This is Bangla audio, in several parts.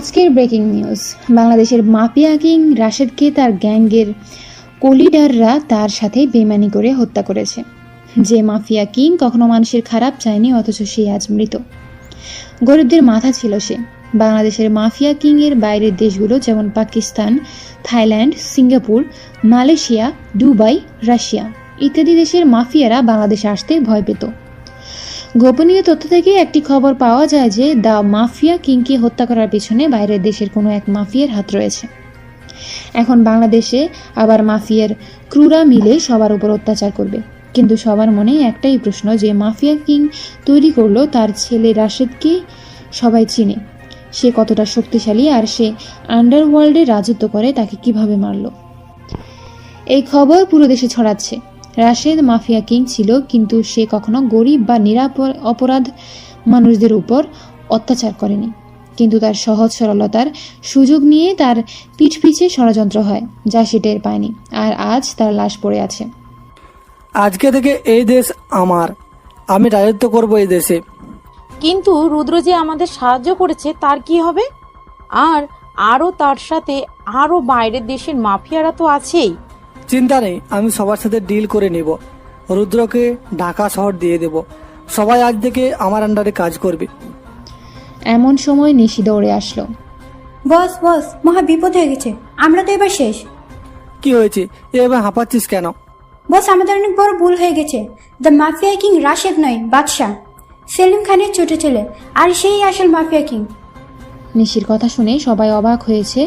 আজকের ব্রেকিং নিউজ, বাংলাদেশের মাফিয়া কিং রাশেদকে তার গ্যাংয়ের কলিডাররা তার সাথে বেইমানি করে হত্যা করেছে। যে মাফিয়া কিং কখনো মানুষের খারাপ চায়নি, অথচ সে আজ মৃত। গরিবদের মাথা ছিল সে। বাংলাদেশের মাফিয়া কিং এর বাইরের দেশগুলো যেমন Pakistan, Thailand, Singapore, Malaysia, Dubai, Russia ইত্যাদি দেশের মাফিয়ারা বাংলাদেশে আসতে ভয় পেত। গোপনীয় তথ্য থেকে একটি খবর পাওয়া যায় যে দ্য মাফিয়া কিংকে হত্যা করার পেছনে বাইরের দেশের কোনো এক মাফিয়ার হাত রয়েছে। এখন বাংলাদেশে আবার মাফিয়ার ক্রুরা মিলে সবার উপর অত্যাচার করবে। কিন্তু সবার মনে একটাই প্রশ্ন, যে মাফিয়া কিং তৈরি করলো তার ছেলে রাশেদকে সবাই চিনে। সে কতটা শক্তিশালী, আর সে আন্ডারওয়ার্ল্ডে রাজত্ব করে, তাকে কিভাবে মারল। এই খবর পুরো দেশে ছড়াচ্ছে। রাশেদ মাফিয়া কিং ছিল, কিন্তু সে কখনো গরিব বা অপরাধ মানুষদের উপর অত্যাচার করেনি। কিন্তু তার সহজ সরলতার সুযোগ নিয়ে তার পিঠ পিছে ষড়যন্ত্র হয়, যা সে টের পায়নি। আর আজ তার লাশ পড়ে আছে। আজকে থেকে এই দেশ আমার, আমি রাজত্ব করব এই দেশে। কিন্তু রুদ্র যে আমাদের সাহায্য করেছে, তার কি হবে? আরও তার সাথে আরও বাইরের দেশের মাফিয়ারা তো আছেই। চিন্তা নেই, আমি সবার সাথে ডিল করে নিব। রুদ্রকে ঢাকা শহর দিয়ে দেব। সবাই আজ থেকে আমার আন্ডারে কাজ করবে। এমন সময় নিশি দৌড়ে আসলো। বস বস, মহা বিপদ হয়ে গেছে, আমরা তো এবার শেষ। কি হয়েছে? এভাবে হাঁপাচ্ছিস কেন? বস, আমাদের অনেক বড় ভুল হয়ে গেছে। দ্য মাফিয়া কিং রাশেদ নয়, বাদশাহ, সেলিম খানের ছোট ছেলে, আর সেই আসল মাফিয়া কিং। নিশির কথা শুনে সবাই অবাক হয়েছে,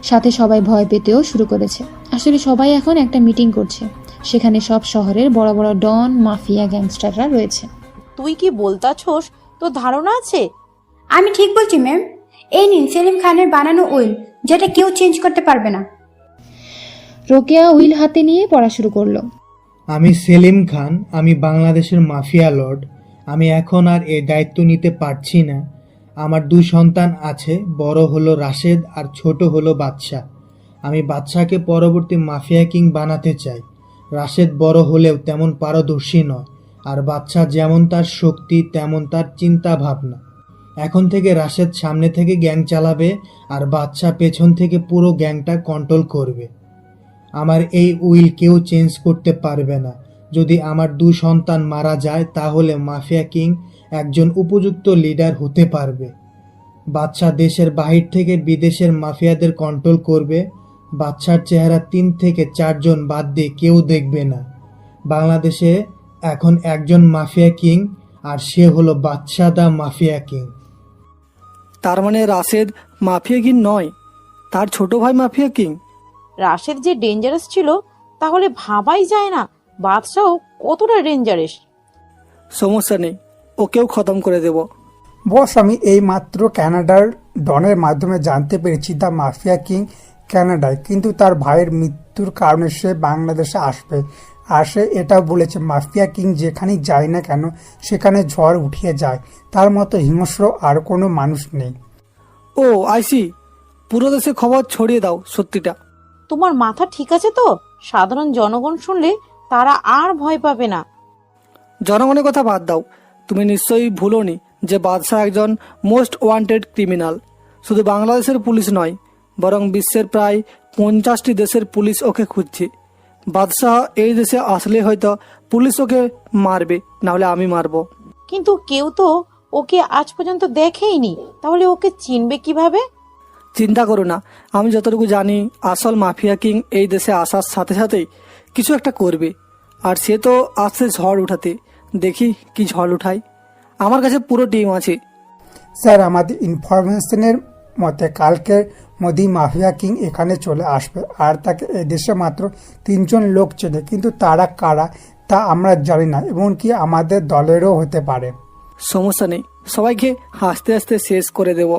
সাথে সবাই ভয় পেতেও শুরু করেছে। আসলে সবাই এখন একটা মিটিং করছে। সেখানে সব শহরের বড় বড় ডন, মাফিয়া, গ্যাংস্টাররা রয়েছে। তুই কি বলতাছোস? তোর ধারণা আছে? আমি ঠিক বলছি ম্যাম। এই নিন সেলিম খানের বানানো উইল, যেটা কেউ চেঞ্জ করতে পারবে না। রোকেয়া উইল হাতে নিয়ে পড়া শুরু করলো। আমি সেলিম খান, আমি বাংলাদেশের মাফিয়া লর্ড। আমি এখন আর এই দায়িত্ব নিতে পারছি না। আমার 2 সন্তান আছে, বড় হলো রাশেদ আর ছোট হলো বাদশাহ। আমি বাদশাহকে পরবর্তী মাফিয়া কিং বানাতে চাই। রাশেদ বড় হলেও তেমন পারদর্শী নয়, আর বাদশাহ যেমন তার শক্তি তেমন তার চিন্তা ভাবনা। এখন থেকে রাশেদ সামনে থেকে গ্যাং চালাবে, আর বাদশাহ পেছন থেকে পুরো গ্যাংটা কন্ট্রোল করবে। আমার এই উইল কেউ চেঞ্জ করতে পারবে না। যদি আমার 2 সন্তান মারা যায়, তাহলে মাফিয়া কিং একজন উপযুক্ত লিডার হতে পারবে। বাদশাহ দেশের বাহির থেকে বিদেশের মাফিয়াদের কন্ট্রোল করবে। বাদশার চেহারা 3 থেকে 4 জন বাদ দিয়ে কেউ দেখবে না। বাংলাদেশে এখন একজন মাফিয়া কিং, আর সে হলো বাদশাহ দা মাফিয়া কিং। তার মানে রাশেদ মাফিয়া কিং নয়, তার ছোট ভাই মাফিয়া কিং। রাশেদ যে ডেঞ্জারাস ছিল, তাহলে ভাবাই যায় না বাদশাহ কতটা ডেঞ্জারাস। সমস্যা নেই, ওকেও খতম করে দেব। বস, আমি এই মাত্র কানাডার ডনের মাধ্যমে জানতে পেরেছি দ্য মাফিয়া কিং কানাডায়, কিন্তু তার ভাইয়ের মৃত্যুর কারণে সে বাংলাদেশে আসবে। আর সে এটাও বলেছে মাফিয়া কিং যেখানেই যায় না কেন সেখানে ঝড় উঠিয়ে যায়। তার মতো হিংস্র আর কোনো মানুষ নেই। ও আইসি, পুরো দেশে খবর ছড়িয়ে দাও সত্যিটা। তোমার মাথা ঠিক আছে তো? সাধারণ জনগণ শুনলে তারা আর ভয় পাবে না। জনগণের কথা বাদ দাও, তুমি নিশ্চয়ই ভুলোনি যে বাদশাহ একজন মোস্ট ওয়ান্টেড ক্রিমিনাল। শুধু বাংলাদেশের পুলিশ নয়, বরং বিশ্বের প্রায় 50টি দেশের পুলিশ ওকে খুঁজছে। বাদশাহ এই দেশে আসলে হয়তো পুলিশ ওকে মারবে, নাহলে আমি মারবো। কিন্তু কেউ তো ওকে আজ পর্যন্ত দেখেইনি, তাহলে ওকে চিনবে কিভাবে? চিন্তা করো না, আমি যতটুকু জানি আসল মাফিয়া কিং এই দেশে আসার সাথে সাথেই কিছু একটা করবে। আর সে তো আসছে ঝড় উঠাতে। দেখি কি ঝড় উঠায়। আমার কাছে পুরো টিম আছে। স্যার, আমাদের ইনফরমেশনের মতে কালকের মধ্যেই মাফিয়া কিং এখানে চলে আসবে। আর তাকে এদেশে মাত্র 3 জন লোক চেনে, কিন্তু তারা কারা তা আমরা জানি না। এমনকি আমাদের দলেরও হতে পারে। সমস্যা নেই, সবাইকে হাসতে হাসতে শেষ করে দেব।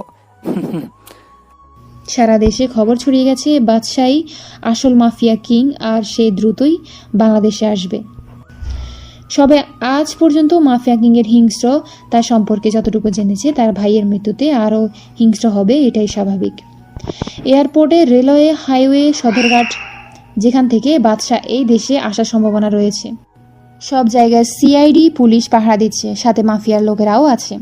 সারা দেশে খবর ছড়িয়ে গেছে বাদশাহই আসল মাফিয়া কিং, আর সে দ্রুতই বাংলাদেশে আসবে। সবে আজ পর্যন্ত মাফিয়া কিংয়ের হিংস্র তার সম্পর্কে যতটুকু জেনেছে, তার ভাইয়ের মৃত্যুতে আরও হিংস্র হবে, এটাই স্বাভাবিক। এয়ারপোর্টে, রেলওয়ে, হাইওয়ে, সদরঘাট, যেখান থেকে বাদশাহ এই দেশে আসার সম্ভাবনা রয়েছে, সব জায়গায় সিআইডি পুলিশ পাহারা দিচ্ছে, সাথে মাফিয়ার লোকেরাও আছে।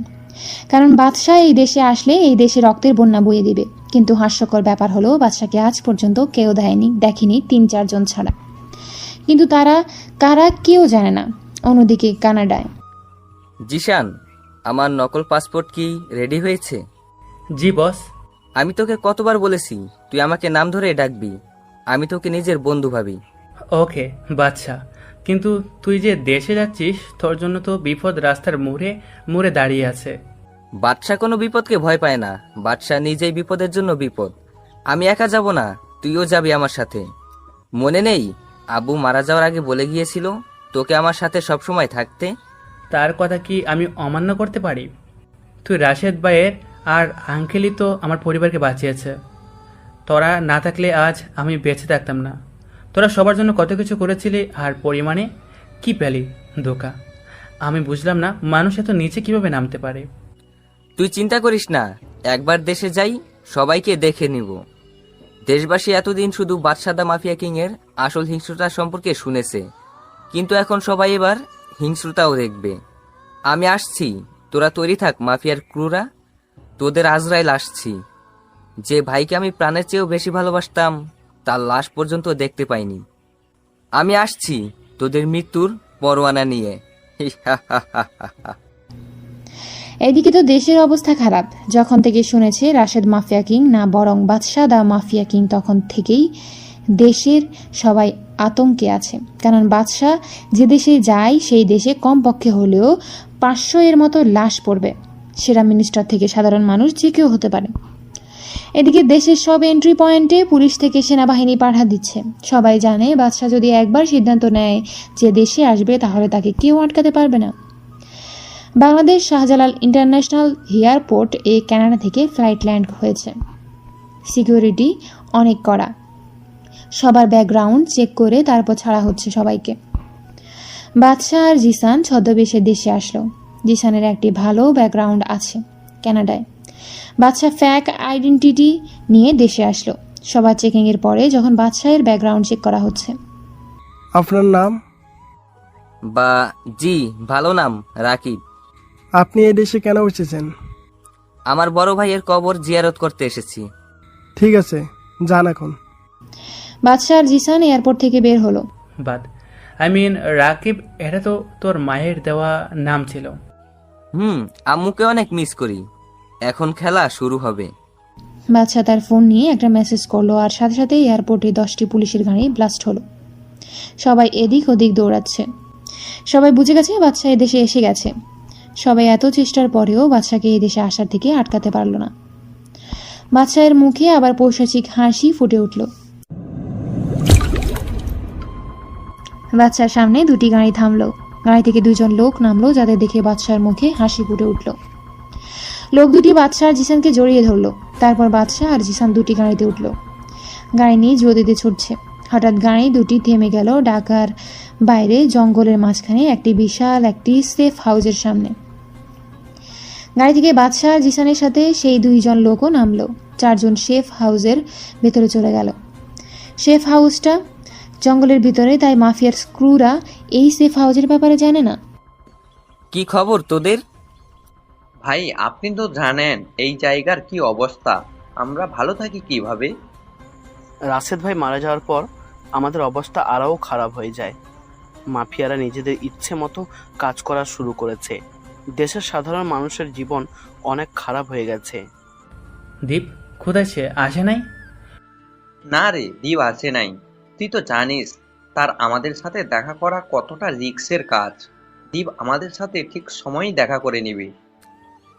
কারণ বাদশাহ এই দেশে আসলে এই দেশে রক্তের বন্যা বইয়ে দিবে। কিন্তু হাস্যকর ব্যাপার হলো বাদশাকে আজ পর্যন্ত কেউ দেখেনি ৩-৪ জন ছাড়া। কিন্তু তারা কারা কেউ জানে না। অন্যদিকে কানাডায় জিশান, আমার নকল পাসপোর্ট কি রেডি হয়েছে? জি বস। আমি তোকে কতবার বলেছি তুই আমাকে নাম ধরে ডাকবি, আমি তোকে নিজের বন্ধু ভাবি। ওকে বাদশা, কিন্তু তুই যে দেশে যাচ্ছিস তোর জন্য তো বিপদ রাস্তার মোড়ে মোড়ে দাঁড়িয়ে আছে। বাদশা কোনো বিপদকে ভয় পায় না, বাদশা নিজেই বিপদের জন্য বিপদ। আমি একা যাব না, তুইও যাবি আমার সাথে। মনে নেই আব্বু মারা যাওয়ার আগে বলে গিয়েছিল তোকে আমার সাথে সবসময় থাকতে? তার কথা কি আমি অমান্য করতে পারি? তুই রাশেদ ভাইয়ের আর আঙ্কেলই তো আমার পরিবারকে বাঁচিয়েছে। তোরা না থাকলে আজ আমি বেঁচে থাকতাম না। তোরা সবার জন্য কত কিছু করেছিলি, আর পরিমাণে কি পেলি? ধোকা। আমি বুঝলাম না মানুষ এত নিচে কিভাবে নামতে পারে। তুই চিন্তা করিস না, একবার দেশে যাই সবাইকে দেখে নিব। দেশবাসী এতদিন শুধু বাদশাদা মাফিয়া কিং এর আসল হিংস্রতা সম্পর্কে শুনেছে, কিন্তু এখন সবাই এবার হিংস্রতাও দেখবে। আমি আসছি, তোরা তৈরি থাক মাফিয়ার ক্রুরা। তোদের আজরাইল আসছি। যে ভাইকে আমি প্রাণের চেয়েও বেশি ভালোবাসতাম তার লাশ পর্যন্ত দেখতে পাইনি। আমি আসছি তোদের মৃত্যুর পরোয়ানা নিয়ে। এদিকে তো দেশের অবস্থা খারাপ। যখন থেকে শুনেছে রাশেদ মাফিয়া কিং না বরং বাদশাহ দা মাফিয়া কিং, তখন থেকেই দেশের সবাই আতঙ্কে আছে। কারণ বাদশাহ যে দেশে যায় সেই দেশে কমপক্ষে হলেও 500 এর মতো লাশ পড়বে। সেরা মিনিস্টার থেকে সাধারণ মানুষ যে কেউ হতে পারে। এদিকে দেশের সব এন্ট্রি পয়েন্টে পুলিশ থেকে সেনাবাহিনী পাঠা দিচ্ছে। সবাই জানে বাদশাহ যদি একবার সিদ্ধান্ত নেয় যে দেশে আসবে তাহলে তাকে কেউ আটকাতে পারবে না। Bangladesh Shahjalal international airport Canada থেকে ফ্লাইট ল্যান্ড হয়েছে। সিকিউরিটি অনেক কড়া। সবার ব্যাকগ্রাউন্ড চেক করে তারপর ছাড়া হচ্ছে সবাইকে। বাদশাহ আর জিসান ছদ্মবেশে দেশে আসলো। জিসানের একটি ভালো ব্যাকগ্রাউন্ড আছে কানাডায়। বাদশাহ ফ্যাক আইডেন্টিটি নিয়ে দেশে আসলো। সবার চেকিংয়ের পরে যখন বাদশাহের ব্যাকগ্রাউন্ড চেক করা হচ্ছে। আপনার নাম? বা জি, ভালো নাম রাকিব। আপনি এই দেশে কেন এসেছেন? আমার বড় ভাইয়ের কবর জিয়ারত করতে এসেছি। ঠিক আছে, যান এখন। বাদশাহ আর জিসান এয়ারপোর্ট থেকে বের হলো। বাদ রাকিব, এটা তো তোর মায়ের দেওয়া নাম ছিল। আম্মুকে অনেক মিস করি। এখন খেলা শুরু হবে। বাদশাহ তার ফোন নিয়ে একটা মেসেজ করলো, আর সাথে সাথে এয়ারপোর্টে 10টি পুলিশের গাড়ি ব্লাস্ট হলো। সবাই এদিক ওদিক দৌড়াচ্ছে। সবাই বুঝে গেছে বাদশাহ এদেশে এসে গেছে। সবাই এত চেষ্টার পরেও বাদশাকে এই দেশে আসার থেকে আটকাতে পারল না। বাদশাহের মুখে আবার পৈশাচিক হাসি ফুটে উঠল। বাদশার সামনে 2টি গাড়ি থামলো। গাড়ি থেকে 2 জন লোক নামলো, যাদের দেখে বাদশার মুখে হাসি ফুটে উঠল। লোক দুটি বাদশাহ আর জিসানকে জড়িয়ে ধরলো। তারপর বাদশাহ আর জিসান 2টি গাড়িতে উঠল। গাড়ি নিয়ে জোরে ছুটছে। হঠাৎ গাড়ি দুটি থেমে গেল ঢাকার বাইরে জঙ্গলের মাঝখানে একটি সেফ হাউসের সামনে। গাড়ি থেকে বাদশাহ আর জিসানের সাথে সেই 2 জন লোকও নামলো। 4 জন সেফ হাউসের ভেতরে চলে গেল। সেফ হাউসটা জঙ্গলের ভিতরে, তাই মাফিয়ার স্ক্রুরা এই সেফ হাউসের ব্যাপারে জানে না। কি খবর তোদের? ভাই আপনি তো জানেন এই জায়গার কি অবস্থা, আমরা ভালো থাকি কিভাবে? রাশেদ ভাই মারা যাওয়ার পর আমাদের অবস্থা আরও খারাপ হয়ে যায়। মাফিয়ারা নিজেদের ইচ্ছে মতো কাজ করা শুরু করেছে। দেশের সাধারণ মানুষের জীবন অনেক খারাপ হয়ে গেছে। দীপ কোথায়, সে আসে নাই? না রে, দীপ আসে নাই। তুই তো জানিস তার আমাদের সাথে দেখা করা কতটা রিস্কের কাজ। দীপ আমাদের সাথে ঠিক সময়ই দেখা করে নিবি।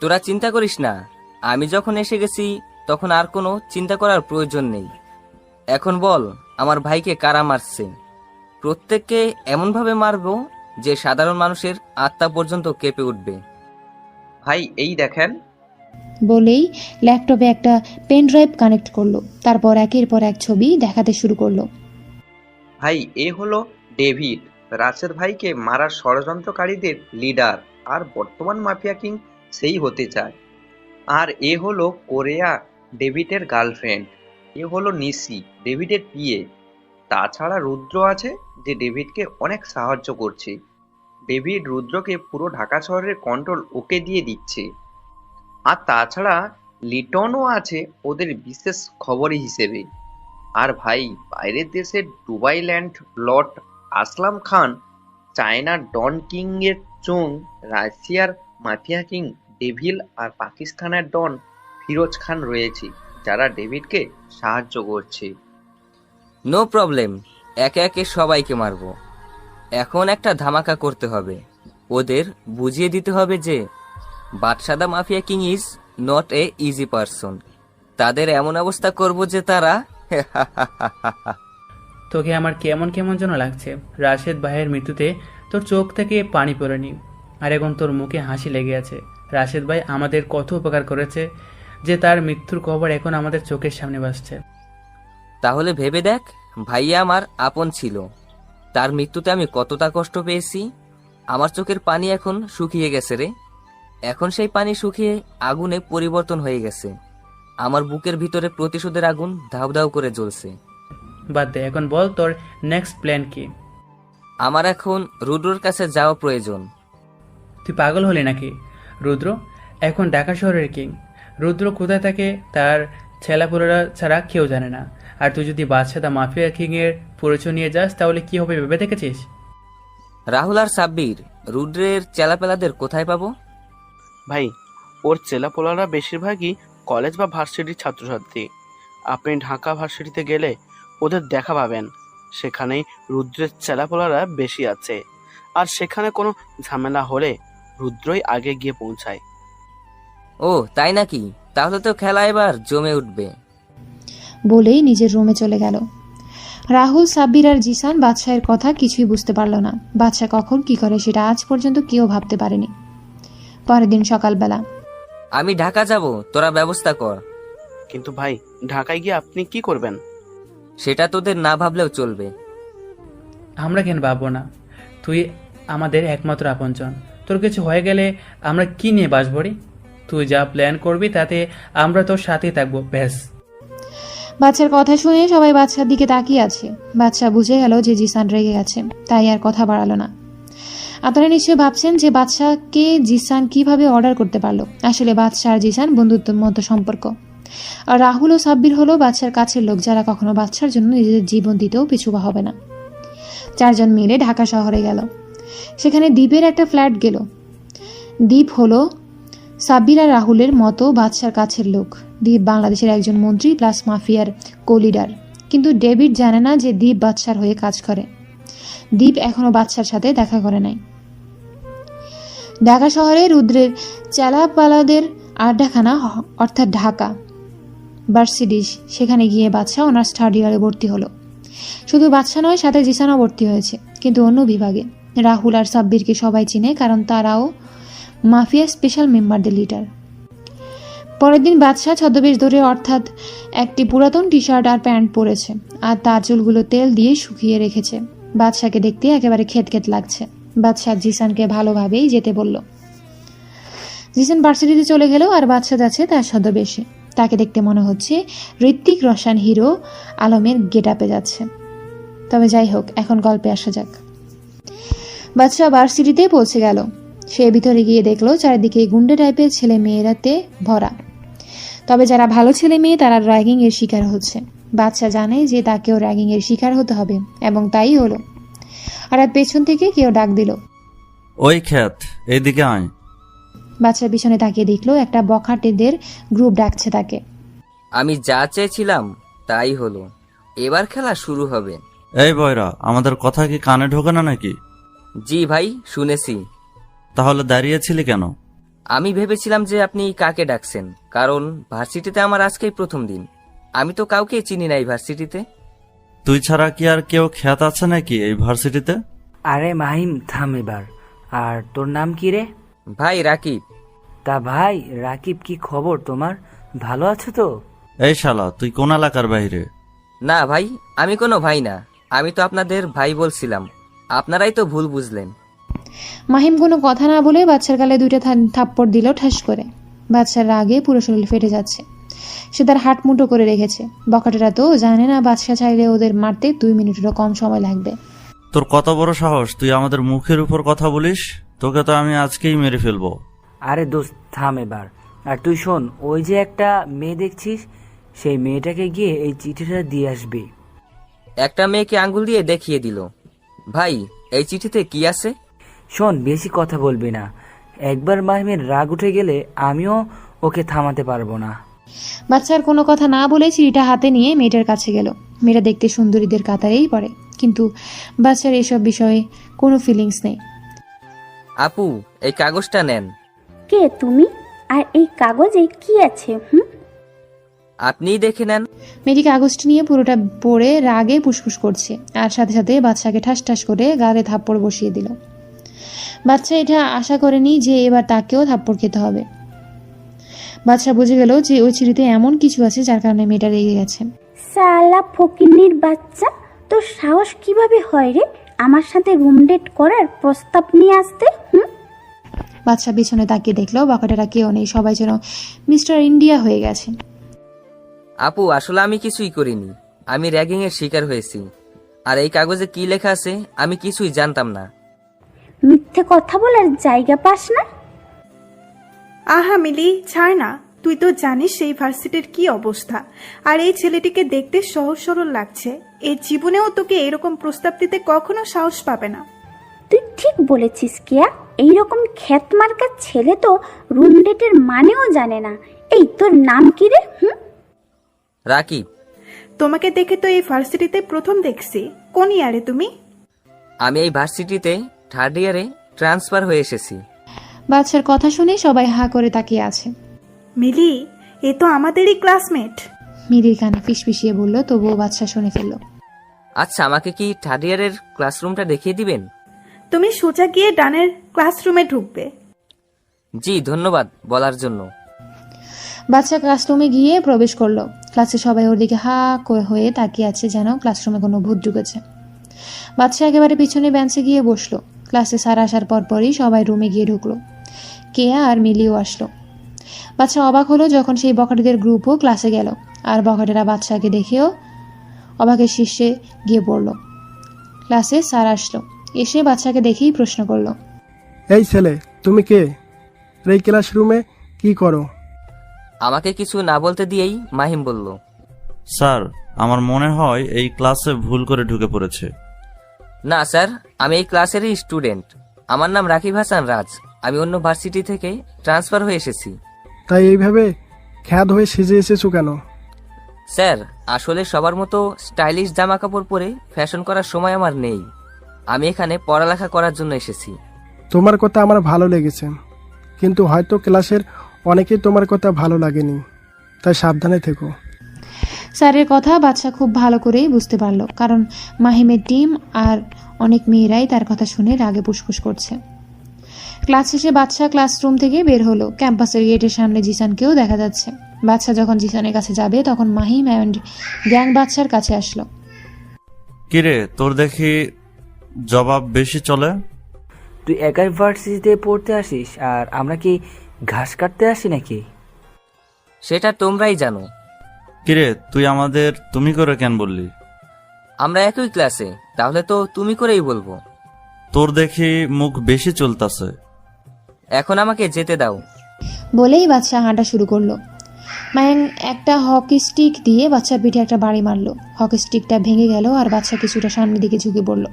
তোরা চিন্তা করিস না, আমি যখন এসে গেছি তখন আর কোনো চিন্তা করার প্রয়োজন নেই। এখন বল আমার ভাইকে কারা মারছে? প্রত্যেককে এমনভাবে মারবো যে সাধারণ মানুষের আত্মা পর্যন্ত কেঁপে উঠবে। ভাই এই দেখেন। বলেই ল্যাপটপে একটা পেন ড্রাইভ কানেক্ট করলো। তারপর একের পর এক ছবি দেখাতে শুরু করলো। ভাই এ হলো ডেভিড, রাশেদ ভাইকে মারার ষড়যন্ত্রকারীদের লিডার, আর বর্তমান মাফিয়া কিং সেই হতে চায়। আর এ হলো কোরিয়া, ডেভিডের গার্লফ্রেন্ড। এ হলো নিশি, ডেভিডের পিএ। তাছাড়া রুদ্র আছে, যে ডেভিডকে অনেক সাহায্য করছে। ডেভিড রুদ্রকে পুরো ঢাকা শহরের কন্ট্রোল ওকে দিয়ে দিচ্ছে। আর তাছাড়া লিটনও আছে ওদের বিশেষ খবরই হিসেবে। আর ভাই, বাইরের দেশের দুবাই ল্যান্ড লর্ড আসলাম খান, চায়নার ডন কিং এর চোং, রাশিয়ার মাফিয়া কিং ডেভিল আর পাকিস্তানের ডন ফিরোজ খান রয়েছে, যারা ডেভিডকে সাহায্য করছে। নো প্রবলেম, একে একে সবাইকে মারবো। এখন একটা ধামাকা করতে হবে, ওদের বুঝিয়ে দিতে হবে যে Badshah the mafia king is not a easy person. তাদের এমন অবস্থা করব যে তারা তোকে আমার কেমন কেমন যেন লাগছে। রাশেদ ভাইয়ের মৃত্যুতে তোর চোখ থেকে পানি পড়েনি, আর এখন তোর মুখে হাসি লেগে আছে। রাশেদ ভাই আমাদের কত উপকার করেছে যে তার মৃত্যুর খবর এখন আমাদের চোখের সামনে ভাসছে। তাহলে ভেবে দেখ, ভাইয়া আমার আপন ছিল, তার মৃত্যুতে আমি কতটা কষ্ট পেয়েছি। আমার চোখের পানি এখন শুকিয়ে গেছে রে। এখন সেই পানি শুকিয়ে আগুনে পরিবর্তন হয়ে গেছে। আমার বুকের ভিতরে প্রতিশোধের আগুন ধাউ ধাউ করে জ্বলছে। বাদ দে, এখন বল তোর নেক্সট প্ল্যান কি? আমার এখন রুদ্রর কাছে যাওয়া প্রয়োজন। তুই পাগল হলি নাকি? রুদ্র এখন ঢাকা শহরের কিং। রুদ্র কোথায় থাকে তার ছেলাপুলেরা ছাড়া কেউ জানে না। আর তুই যদি বাদশাদা মাফিয়া কিং এর পরিচয় নিয়ে যাস তাহলে কি হবে ভেবে দেখেছিস? রাহুল আর সাব্বির, রুদ্রের চেলাপেলাদের কোথায় পাবো? ভাই, ওর চেলাপোলারা বেশিরভাগই কলেজ বা ভার্সিটির ছাত্রছাত্রী। আপনি ঢাকা ভার্সিটিতে গেলে ওদের দেখা পাবেন। সেখানেই রুদ্রের চেলাপোলারা বেশি আছে, আর সেখানে কোনো ঝামেলা হলে রুদ্রই আগে গিয়ে পৌঁছায়। ও তাই নাকি? তাহলে তো খেলা এবার জমে উঠবে। বলেই নিজের রুমে চলে গেল। রাহুল, সাব্বির আর জিসান বাদশাহের কথা কিছুই বুঝতে পারল না। বাদশা কখন কি করে সেটা আজ পর্যন্ত কেউ ভাবতে পারেনি। পরের দিন সকালবেলা, আমি ঢাকা যাব, তোরা ব্যবস্থা কর। কিন্তু ভাই, ঢাকায় গিয়ে আপনি কি করবেন? সেটা তোদের না ভাবলেও চলবে। আমরা কেন ভাববো না? তুই আমাদের একমাত্র আপনজন। তোর কিছু হয়ে গেলে আমরা কি নিয়ে বাঁচব রে? তুই যা প্ল্যান করবি তাতে আমরা তোর সাথেই থাকবো, ব্যাস। বাচ্চার কথা শুনে সবাই বাচ্চার দিকে তাকিয়ে আছে। বাচ্চা বুঝে গেল যে জিসান রেগে গেছে, তাই আর কথা বাড়ালো না। আপনারা নিশ্চয়ই ভাবছেন যে বাদশাকে জিসান কিভাবে অর্ডার করতে পারলো। আসলে বাদশা আর জিসান বন্ধুত্বের মতো সম্পর্ক। আর রাহুল ও সাব্বির হলো বাদশার কাছের লোক, যারা কখনো বাদশার জন্য নিজেদের জীবন দিতেও পিছু হবে না। চারজন মিলে ঢাকা শহরে গেল। সেখানে দ্বীপের একটা ফ্ল্যাট গেল। দ্বীপ হলো সাব্বির আর রাহুলের মতো বাদশার কাছের লোক। দ্বীপ বাংলাদেশের একজন মন্ত্রী প্লাস মাফিয়ার কোলিডার। কিন্তু ডেভিড জানে না যে দ্বীপ বাদশার হয়ে কাজ করে। দ্বীপ এখনো বাদশার সাথে দেখা করে নাই। ঢাকা শহরে রুদ্রের চেলাপালাদের আড্ডাখানা, অর্থাৎ ঢাকা ভার্সিটি, সেখানে গিয়ে বাদশা ওনার স্টাডি ইয়ারে ভর্তি হলো। শুধু বাদশা নয়, সাথে জিসানও ভর্তি হয়েছে, কিন্তু অন্য বিভাগে। রাহুল আর সাব্বিরকে সবাই চিনে, কারণ তারাও মাফিয়া স্পেশাল মেম্বারদের লিডার। পরের দিন বাদশা ছদ্মবেশ ধরে, অর্থাৎ একটি পুরাতন টি শার্ট আর প্যান্ট পরেছে, আর তার চুলগুলো তেল দিয়ে শুকিয়ে রেখেছে। বাদশাকে দেখতে একেবারে খেত খেত লাগছে। বাদশা জিসানকে ভালোভাবেই যেতে বলল। জিসান ভার্সিটিতে চলে গেল, আর বাদশা যাচ্ছে তার ছদ্মবেশে। তাকে দেখতে মনে হচ্ছে ঋত্বিক রোশন হিরো আলমের গেটআপে যাচ্ছে। তবে যাই হোক, এখন গল্পে আসা যাক। বাদশা ভার্সিটিতে পৌঁছে গেল। সে ভিতরে গিয়ে দেখলো চারিদিকে গুন্ডে টাইপের ছেলে মেয়েরাতে ভরা। তবে যারা ভালো ছেলে মেয়ে তারা র্যাগিং এর শিকার হচ্ছে। বাদশা জানে যে তাকেও র্যাগিং এর শিকার হতে হবে, এবং তাই হলো। আর পেছন থেকে কেউ ডাক দিল, ওই ক্ষেত, এইদিকে আয়। বাদশা পিছনে তাকিয়ে দেখলো একটা বখাটেদের গ্রুপ ডাকছে তাকে। আমি যা চেয়েছিলাম তাই হলো, এবার খেলা শুরু হবে। এই বয়রা, আমাদের কথা কি কানে ঢোকে না নাকি? জি ভাই, শুনেছি। তাহলে দাঁড়িয়েছিলি কেন? আমি ভেবেছিলাম যে আপনি কাকে ডাকছেন, কারণ ভার্সিটিতে আমার আজকেই প্রথম দিন। আমি তো কাউকে চিনি না এই ভার্সিটিতে। তুই ছাড়া কি আর কেউ খ্যাত আছে নাকি এই ভার্সিটিতে? আরে মাহিম, থাম এবার। আর তোর নাম কি রে? ভাই রাকিব। তা ভাই রাকিব, কি খবর তোমার? ভালো আছো তো? এই শালা, তুই কোন এলাকার বাইরে? না ভাই, আমি কোনো ভাই না, আমি তো আপনাদের ভাই বলছিলাম, আপনারাই তো ভুল বুঝলেন। মাহিম কোনো কথা না বলে বাচ্চার গালে দুইটা থাপ্পড় দিল ঠাস করে। বাচ্চার রাগে পুরো শরীর ফেটে যাচ্ছে। সে তার হাত মুঠো করে রেখেছে। বকাটেরা তো জানে না বাদশা চাইলে ওদের মারতে 2 মিনিটেরও কম সময় লাগবে। তোর কত বড় সাহস, তুই আমাদের মুখের উপর কথা বলিস? তোকে তো আমি আজকেই মেরে ফেলবো। আরে দোস্ত থাম এবার। আর তুই শোন, ওই যে একটা মেয়ে দেখছিস, সেই মেয়েটাকে গিয়ে এই চিঠিটা দিয়ে আসবি। একটা মেয়েকে আঙ্গুল দিয়ে দেখিয়ে দিল। ভাই, এই চিঠিতে কি আছে? শোন, বেশি কথা বলবি না। একবার মাহিমের রাগ উঠে গেলে আমিও ওকে থামাতে পারবো না। বাচ্চার কোনো কথা না বলে চিঠিটা হাতে নিয়ে মেয়েটার কাছে গেল। মেয়েটা দেখতে সুন্দরীদের কাতারেই পড়ে, কিন্তু বাচ্চার এসব বিষয়ে কোনো ফিলিংস নেই। আপু, এই কাগজটা নেন। কে তুমি? আর এই কাগজে কি আছে? আপনিই দেখে নেন। মেয়েটি কাগজটি নিয়ে পুরোটা পড়ে রাগে ফুসফুস করছে, আর সাথে সাথে বাচ্চাকে ঠাস ঠাস করে গালে থাপ্পড় বসিয়ে দিল। বাচ্চা এটা আশা করেনি যে এবার তাকেও থাপ্পড় খেতে হবে। বাচ্চা বুঝে গেল যে ওই চিঠিতে এমন কিছু আছে যার কারণে মেয়েটা রেগে গেছে। সালা ফকিন্নির বাচ্চা, তোর সাহস কিভাবে হয় রে আমার সাথে রুম ডেট করার প্রস্তাব নিয়ে আসতে? বাচ্চা পিছনে তাকিয়ে দেখলো বাকাটারা কেউ নেই, সবাই যেন মিস্টার ইন্ডিয়া হয়ে গেছে। আপু, আসলে আমি কিছুই করিনি। আমি র্যাগিং এর শিকার হয়েছি। আর এই কাগজে কি লেখা আছে আমি কিছুই জানতাম না। মিথ্যে কথা বলার জায়গা পাস না? আহা মিলি, ছাড় না। তুই তো জানিস সেই ভার্সিটির কি অবস্থা। আর এই ছেলেটিকে দেখতে সহজ সরল লাগছে। এর জীবনেও তোকে এরকম প্রস্তাব দিতে কখনো সাহস পাবে না। তুই ঠিক বলেছিস কেয়া, এইরকম খ্যাত মার্কা ছেলে তো রুম ডেটের মানেও জানে না। এই তোর নাম কি রে? রাকিব। তোমাকে দেখে তো এই ভার্সিটিতে প্রথম দেখছি। কোন ইয়ারে তুমি? আমি এই ভার্সিটিতে 3rd ইয়ারে ট্রান্সফার হয়ে এসেছি। বাচ্চার কথা শুনে সবাই হা করে তাকিয়ে আছে। মিলি, এ তো আমাদেরই ক্লাসমেট। মিলির কানে ফিসফিসিয়ে বলল, তবুও বাচ্চা শুনে ফেলল। আচ্ছা, আমাকে কি 3rd ইয়ারের ক্লাসরুমটা দেখিয়ে দিবেন? তুমি সোজা গিয়ে ডানের ক্লাসরুমে ঢুকবে। জি, ধন্যবাদ বলার জন্য। বাচ্চা ক্লাসরুমে গিয়ে প্রবেশ করলো। ক্লাসে সবাই ওর দিকে হা হয়ে তাকিয়ে আছে, যেন ক্লাসরুমে কোনো ভূত ঢুকেছে। বাচ্চা একেবারে পিছনে বেঞ্চে গিয়ে বসলো। ক্লাসে স্যার আসার পরপরই সবাই রুমে গিয়ে ঢুকলো। কেয়া আর মিলিও আসলো। বাচ্চা অবাক হলো যখন সেই বখাটেদের গ্রুপও ক্লাসে গেল, আর বখাটেরা বাচ্চাকে দেখেও অবাকের শীর্ষে গিয়ে পড়ল। ক্লাসে স্যার আসলো, এসে বাচ্চাকে দেখেই প্রশ্ন করলো, এই ছেলে, তুমি কে? এই ক্লাসরুমে কি করো? আমাকে কিছু না বলতে দিয়েই মাহিম বলল, স্যার, আমার মনে হয় এই ক্লাসে ভুল করে ঢুকে পড়েছে। না স্যার, আমি এই ক্লাসেরই স্টুডেন্ট। আমার নাম রাকিব হাসান রাজ। আমি অন্য ভার্সিটি থেকে ট্রান্সফার হয়ে এসেছি। তাই এইভাবে খ্যাত হয়ে সেজে এসেছো কেন? স্যার, আসলে সবার মতো স্টাইলিশ জামা কাপড় পরে ফ্যাশন করার সময় আমার নেই। আমি এখানে পড়ালেখা করার জন্য এসেছি। তোমার কথা আমার ভালো লেগেছে, কিন্তু হয়তো ক্লাসের অনেকেই তোমার কথা ভালো লাগেনি, তাই সাবধানে থেকো। স্যারের কথা বাচ্চা খুব ভালো করেই বুঝতে পারলো, কারণ মাহিমের টিম আর অনেক মেয়েরাই তার কথা শুনে রাগে ফুসফুস করছে। ক্লাস শেষে বাচ্চা ক্লাসরুম থেকে বের হলো। ক্যাম্পাসের গেটের সামনে জিসানকেও দেখা যাচ্ছে। বাচ্চা যখন জিসানের কাছে যাবে তখন মাহিম অ্যান্ড গ্যাং বাচ্চার কাছে আসলো। কিরে, তোর দেখি জবাব বেশি চলে। তুই একাই ভার্সিটিতে পড়তে আসিস, আর আমরা কি ঘাস কাটতে আসি নাকি? সেটা তোমরাই জানো। কিরে, তুই আমাদের তুমি করে কেন বললি? আমরা একই ক্লাসে, তাহলে তো তুমি করেই বলবো। তোর দেখি মুখ বেশি চলতাছে। এখন আমাকে যেতে দাও। বলেই বাচ্চা হাঁটা শুরু করলো। মায়াং একটা হকি স্টিক দিয়ে বাচ্চার পিঠে একটা বাড়ি মারলো। হকি স্টিকটা ভেঙে গেল আর বাচ্চা কিছুটা সামনের দিকে ঝুঁকে পড়ল।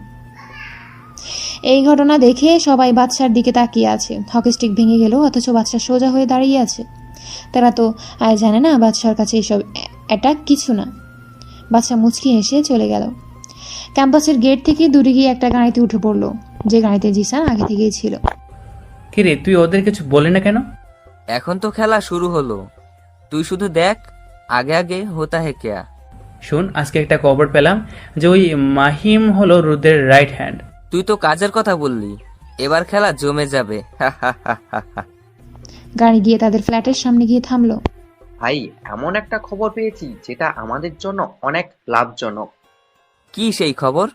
এই ঘটনা দেখে সবাই বাচ্চার দিকে তাকিয়ে আছে। হকি স্টিক ভেঙে গেল, অথচ বাচ্চা সোজা হয়ে দাঁড়িয়ে আছে। তারা তো আর জানে না বাচ্চার কাছে এসব অ্যাটাক কিছু না। বাচ্চা মুচকি এসে চলে গেল। ক্যাম্পাসের গেট থেকে দূরে গিয়ে একটা গাড়িতে উঠে পড়লো, যে গাড়িতে জিসান আগে থেকেই ছিল। কিরে, তুই ওদের কিছু বললি না কেন? এখন তো খেলা শুরু হলো, তুই শুধু দেখ, আগে আগে হোতা হে কেয়া। শোন, আজকে একটা খবর পেলাম যে ওই মাহিম হলো রুদ্রের রাইট হ্যান্ড। তুই তো কাজের কথা বললি, এবার খেলা জমে যাবে। গাড়ি গিয়ে তাদের ফ্ল্যাটের সামনে গিয়ে থামলো। ভাই, এমন একটা খবর পেয়েছি যেটা আমাদের জন্য অনেক লাভজনক। কি সেই খবর?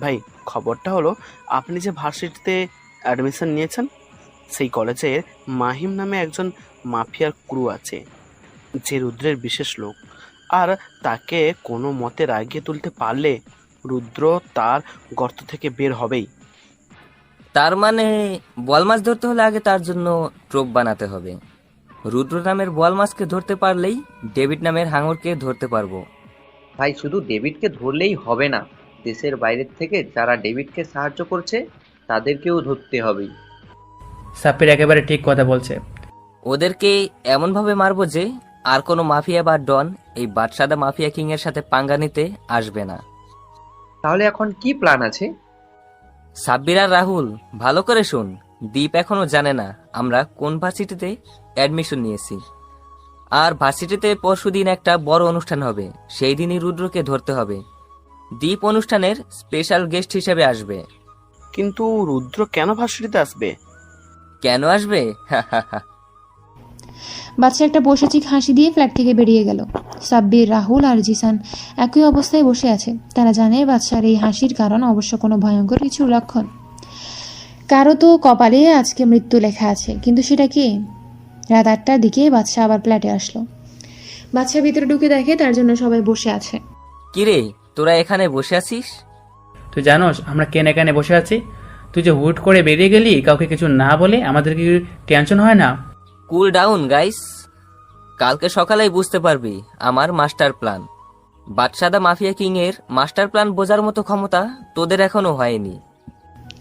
ভাই, খবরটা হলো আপনি যে ভার্সিটিতে অ্যাডমিশন নিয়েছেন সেই কলেজে মাহিম নামে একজন মাফিয়ার ক্রু আছে, যে রুদ্রের বিশেষ লোক। আর তাকে কোনো মতে রাগিয়ে তুলতে পারলে রুদ্র তার গর্ত থেকে বের হবেই। তার মানে বল মাছ ধরতে হলে আগে তার জন্য টোপ বানাতে হবে। রুদ্র নামের বল মাছকে ধরতে পারলেই ডেভিড নামের হাঙরকে ধরতে পারবো। ভাই শুধু ডেভিডকে ধরলেই হবে না, দেশের বাইরের থেকে যারা ডেভিডকে সাহায্য করছে তাদেরকেও ধরতে হবে। সাব্বির একেবারে ঠিক কথা বলছে। ওদেরকে এমনভাবে মারবো যে আর কোনো মাফিয়া বা ডন এই বাদশাদা মাফিয়া কিং এর সাথে পাঙ্গা নিতে আসবে না। তাহলে এখন কি প্ল্যান আছে? সাব্বির আর রাহুল, ভালো করে শুন। দীপ এখনো জানে না আমরা কোন ভার্সিটিতে অ্যাডমিশন নিয়েছি। আর ভার্সিটিতে পরশুদিন একটা বড় অনুষ্ঠান হবে, সেই দিনই রুদ্রকে ধরতে হবে। দীপ অনুষ্ঠানের স্পেশাল গেস্ট হিসেবে আসবে। কিন্তু রুদ্র কেন ভার্সিটিতে আসবে? কেন আসবে? বাচ্চা একটা বসেচিক হাসি দিয়ে ফ্ল্যাট থেকে বেরিয়ে গেল। সাব্বির, রাহুল আর জিসান একই অবস্থায় বসে আছে। তারা জানে বাচ্চার এই হাসির কারণ অবশ্য কোনো ভয়ঙ্কর কিছুর লক্ষণ। কারো তো কপালে আজকে মৃত্যু লেখা আছে, কিন্তু সেটা কি? রাত 8টার দিকে বাচ্চা আবার ফ্ল্যাটে আসলো। বাচ্চা ভিতরে ঢুকে দেখে তার জন্য সবাই বসে আছে। কিরে, তোরা এখানে বসে আছিস? তুই জানোস আমরা কেন এখানে বসে আছি? তুই যে হুট করে বেরিয়ে গেলি কাউকে কিছু না বলে, আমাদের কি টেনশন হয় না? কুল ডাউন গাইস, কালকে সকালেই বুঝতে পারবি আমার মাস্টার প্ল্যান। বাদশাদা মাফিয়া কিং এর মাস্টার প্ল্যান বোঝার মতো ক্ষমতা তোদের এখনো হয়নি।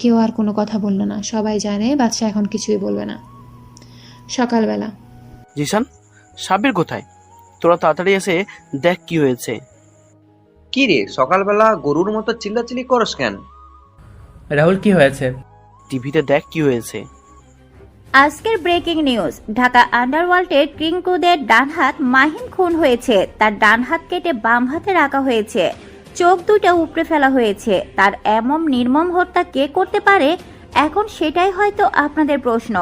কেউ আর কোনো কথা বলল না। সবাই জানে বাচ্চা এখন কিছুই বলবে না। সকালবেলা জিসান, সাব্বির কোথায়? তোরা তাড়াতাড়ি এসে দেখ কি হয়েছে। কি রে, সকালবেলা গরুর মতো চিল্লাচিল্লি করস কেন? রাহুল, কি হয়েছে? টিভিতে দেখ কি হয়েছে। আজকের ব্রেকিং নিউজ, ঢাকা আন্ডারওয়ার্ল্ডের কিংকুদের ডান হাত মাহিম খুন হয়েছে। তার ডান হাত কেটে বাম হাতে রাখা হয়েছে, চোখ দুটো উপড়ে ফেলা হয়েছে। তার এমন নির্মম হত্যা কে করতে পারে? এখন সেটাই হয়তো আপনাদের প্রশ্ন।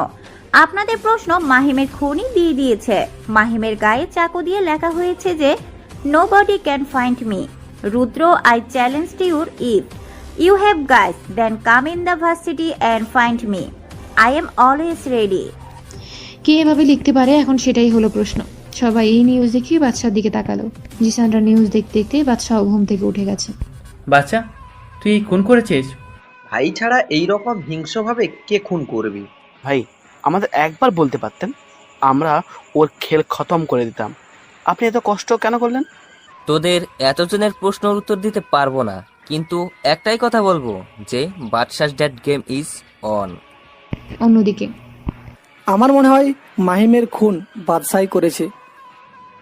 আপনাদের প্রশ্ন মাহিমের খুনি দিয়ে দিয়েছে। মাহিমের গায়ে চাকু দিয়ে লেখা হয়েছে যে nobody can find me. Rudra, I challenge your if you have guys then come in the varsity and find me. I am always ready. কে এভাবে লিখতে পারে? এখন সেটাই হলো প্রশ্ন। সবাই এই নিউজ দেখে বাচ্চার দিকে তাকালো। জিসানরা নিউজ দেখতে দেখতে বাচ্চাও ঘুম থেকে উঠে গেছে। বাচ্চা, তুই খুন করেছিস? ভাই ছাড়া এইরকম হিংস্রভাবে কে খুন করবি? ভাই, আমাদের একবার বলতে পারতেন, আমরা ওর খেল খতম করে দিতাম। আপনি এত কষ্ট কেন করলেন? তোদের এতজনের প্রশ্নের উত্তর দিতে পারবো না, কিন্তু একটাই কথা বলবো যে বাদশাস ডেড গেম ইজ অন। অন্যদিকে আমার মনে হয় মাহিমের খুন বাদশাই করেছে।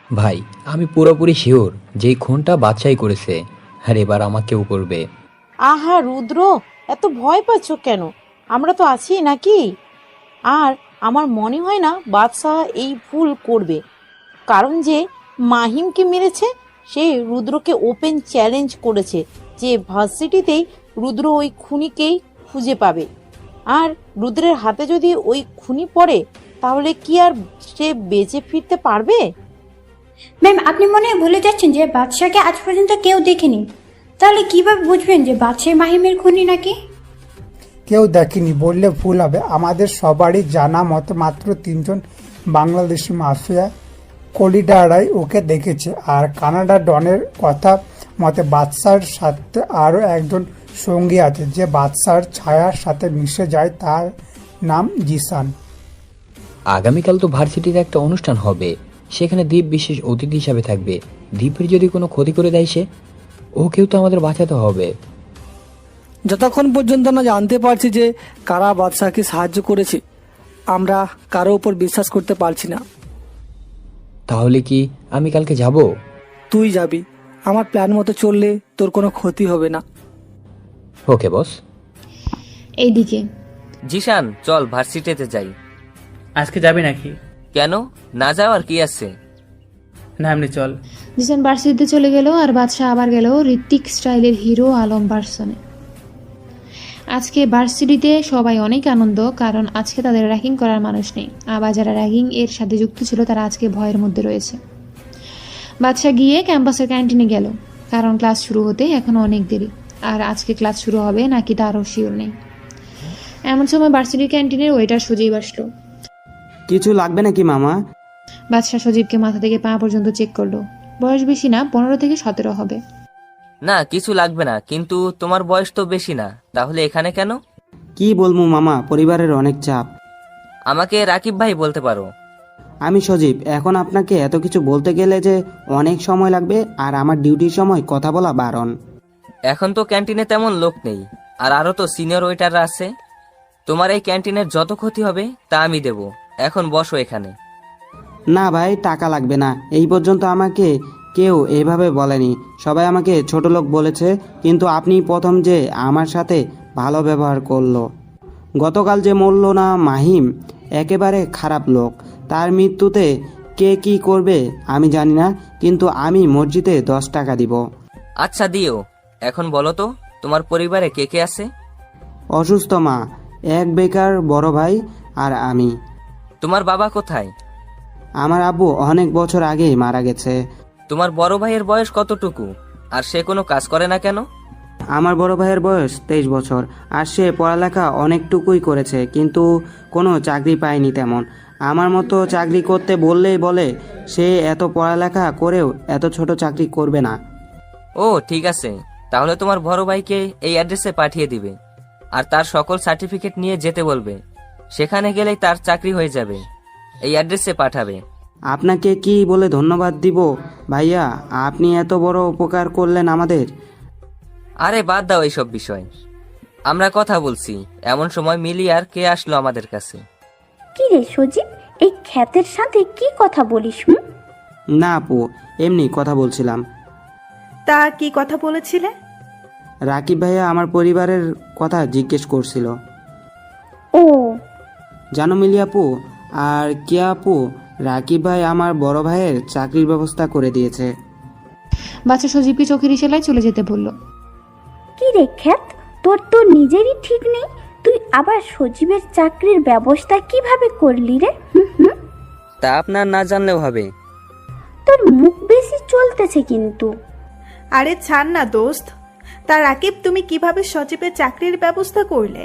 ভাই, আমি পুরোপুরি শিওর যে খুনটা বাদশাই করেছে, আর এবার আমাকেও করবে। আহা রুদ্র, এত ভয় পাচ্ছ কেন? আমরা তো আছি নাকি? আর আমার মনে হয় না বাদশাহ এই ভুল করবে, কারণ যে মাহিমকে মেরেছে সে রুদ্রকে ওপেন চ্যালেঞ্জ করেছে যে ভার্সিটিতেই রুদ্র ওই খুনিকেই খুঁজে পাবে। আর রুদ্রের হাতে যদি ওই খুনি পড়ে তাহলে কি আর সে বেঁচে ফিরতে পারবে? ম্যাম, আপনি মনে হয় ভুলে যাচ্ছেন যে বাদশাকে আজ পর্যন্ত কেউ দেখেনি। তাহলে কিভাবে বুঝবেন যে বাদশাহ মাহিমের খুনি নাকি? কেউ দেখেনি বললে ভুল হবে। আমাদের সবারই জানা মতে মাত্র 3জন বাংলাদেশি মাফিয়া কলিডারাই ওকে দেখেছে। আর কানাডা ডনের কথা মতে বাদশার সাথে আরও একজন সঙ্গী আছে যে বাদশার ছায়ার সাথে মিশে যায়, তার নাম জিসান। আগামীকাল তো ভার্সিটিতে একটা অনুষ্ঠান হবে, সেখানে দীপ বিশেষ অতিথি হিসাবে থাকবে। দীপের যদি কোনো ক্ষতি করে দেয় সে, ওকেও তো আমাদের বাঁচাতে হবে। যতক্ষণ পর্যন্ত না জানতে পারছি যে কারা বাদশাকে সাহায্য করেছে, আমরা কারো উপর বিশ্বাস করতে পারছি না। তাহলে কি আমি কালকে যাব? তুই যাবি, আমার প্ল্যান মতো চললে তোর কোনো ক্ষতি হবে না। ওকে বস। এইদিকে জিসান, চল ভার্সিটিতে যাই। আজকে যাবি নাকি? কেন, না যাওয়ার কি আছে? না, এমনি চল। জিসান ভার্সিটিতে চলে গেল আর বাদশা আবার গেল ঋত্বিক স্টাইলের হিরো আলম ভার্সনে। আজকে ভার্সিটিতে সবাই অনেক আনন্দ, কারণ আজকে তাদের র্যাগিং করার মানুষ নেই। আবার যারা র্যাগিং এর সাথে যুক্ত ছিল তারা আজকে ভয়ের মধ্যে রয়েছে। বাদশা গিয়ে ক্যাম্পাসের ক্যান্টিনে গেল, কারণ ক্লাস শুরু হতে এখনো অনেক দেরি। আর আজকে ক্লাস শুরু হবে নাকি তারও শিওর নেই। এমন সময় ভার্সিটির ক্যান্টিনের ওয়েটার সজীব আসলো। কিছু লাগবে নাকি মামা? বাদশা সজীবকে মাথা থেকে পা পর্যন্ত চেক করলো। বয়স বেশি না, 15 থেকে 17 হবে। না, কিছু লাগবে না, কিন্তু তোমার বয়স তো বেশি না, তাহলে এখানে কেন? কি বলবো মামা, পরিবারের অনেক চাপ। আমাকে রাকিব ভাই বলতে পারো। আমি সজীব। এখন আপনাকে এত কিছু বলতে গেলে যে অনেক সময় লাগবে, আর আমার ডিউটির সময় কথা বলা বারণ। এখন তো ক্যান্টিনে তেমন লোক নেই, আর আরো তো সিনিয়র ওয়েটাররা আছে। তোমার এই ক্যান্টিনের যত ক্ষতি হবে তা আমি দেব। এখন বসো এখানে। না ভাই, টাকা লাগবে না। এই পর্যন্ত আমাকে কেউ এইভাবে বলেনি, সবাই আমাকে ছোট লোক বলেছে, কিন্তু আপনি প্রথম যে আমার সাথে ভালো ব্যবহার করলো। গতকাল যে মরল না মাহিম, একেবারে খারাপ লোক। তার মৃত্যুতে কে কি করবে আমি জানি না, কিন্তু আমি মসজিদে 10 টাকা দিব। আচ্ছা দিও। এখন বলো তো, তোমার পরিবারে কে কে আছে? অসুস্থ মা, এক বেকার বড় ভাই, আর আমি। তোমার বাবা কোথায়? আমার আব্বু অনেক বছর আগেই মারা গেছে। তোমার বড় ভাইয়ের বয়স কতটুকু, আর সে কোনো কাজ করে না কেন? আমার বড় ভাইয়ের বয়স 23 বছর, আর সে পড়ালেখা অনেকটুকুই করেছে, কিন্তু কোনো চাকরি পায়নি তেমন। আমার মতো চাকরি করতে বললেই বলে সে এত পড়ালেখা করেও এত ছোট চাকরি করবে না। ও ঠিক আছে, তাহলে তোমার বড় ভাইকে এই অ্যাড্রেসে পাঠিয়ে দিবে, আর তার সকল সার্টিফিকেট নিয়ে যেতে বলবে। সেখানে গেলেই তার চাকরি হয়ে যাবে। এই অ্যাড্রেসে পাঠাবে। আপনাকে কি বলে ধন্যবাদ দিব ভাইয়া, আপনি এত বড় উপকার করলেন আমাদের। আরে বাদ দাও এইসব বিষয়, আমরা কথা বলছি। এমন সময় মিলি আর কে আসলো আমাদের কাছে। কি রে সজীব, এই খ্যাতের সাথে কি কথা বলিস? না আপু, এমনি কথা বলছিলাম। তা কি কথা বলেছিলে? রাকিব ভাইয়া আমার পরিবারের কথা জিজ্ঞেস করছিল। ও জানো মিলি আপু আর কি আপু, রাকিব ভাই আমার বড় ভাইয়ের চাকরির ব্যবস্থা করে দিয়েছে। বাচ্চা সজীবকে চোখের ইশারায় চলে যেতে বলল। কি রে খ্যাত, তোর তো নিজেরই ঠিক নেই, তুই আবার সজীবের চাকরির ব্যবস্থা কিভাবে করলি রে? তা আপনার না জানলেও হবে। তোর মুখ বেশি চলতেছে কিন্তু। আরে ছাড় না দোস্ত। তা রাকিব, তুমি কিভাবে সজীবের চাকরির ব্যবস্থা করলে?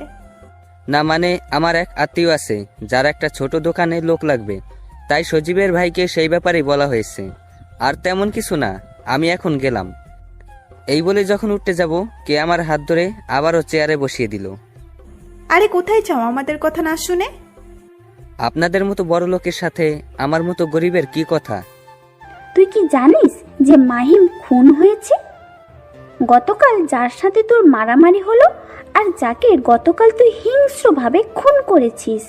না মানে, আমার এক আত্মীয় আছে যার একটা ছোট দোকানে লোক লাগবে, তাই সজীবের ভাইকে সেই ব্যাপারেই বলা হয়েছে। আর তেমন কিছু না, আমি এখন গেলাম। এই বলে যখন উঠতে যাব, কে আমার হাত ধরে আবারও চেয়ারে বসিয়ে দিল। আরে কোথায় যাও আমাদের কথা না শুনে? আপনাদের মতো বড় লোকের সাথে আমার মতো গরিবের কি কথা? তুই কি জানিস যে মাহিম খুন হয়েছে? গতকাল যার সাথে তোর মারামারি হলো, আর যাকে গতকাল তুই হিংস্রভাবে খুন করেছিস।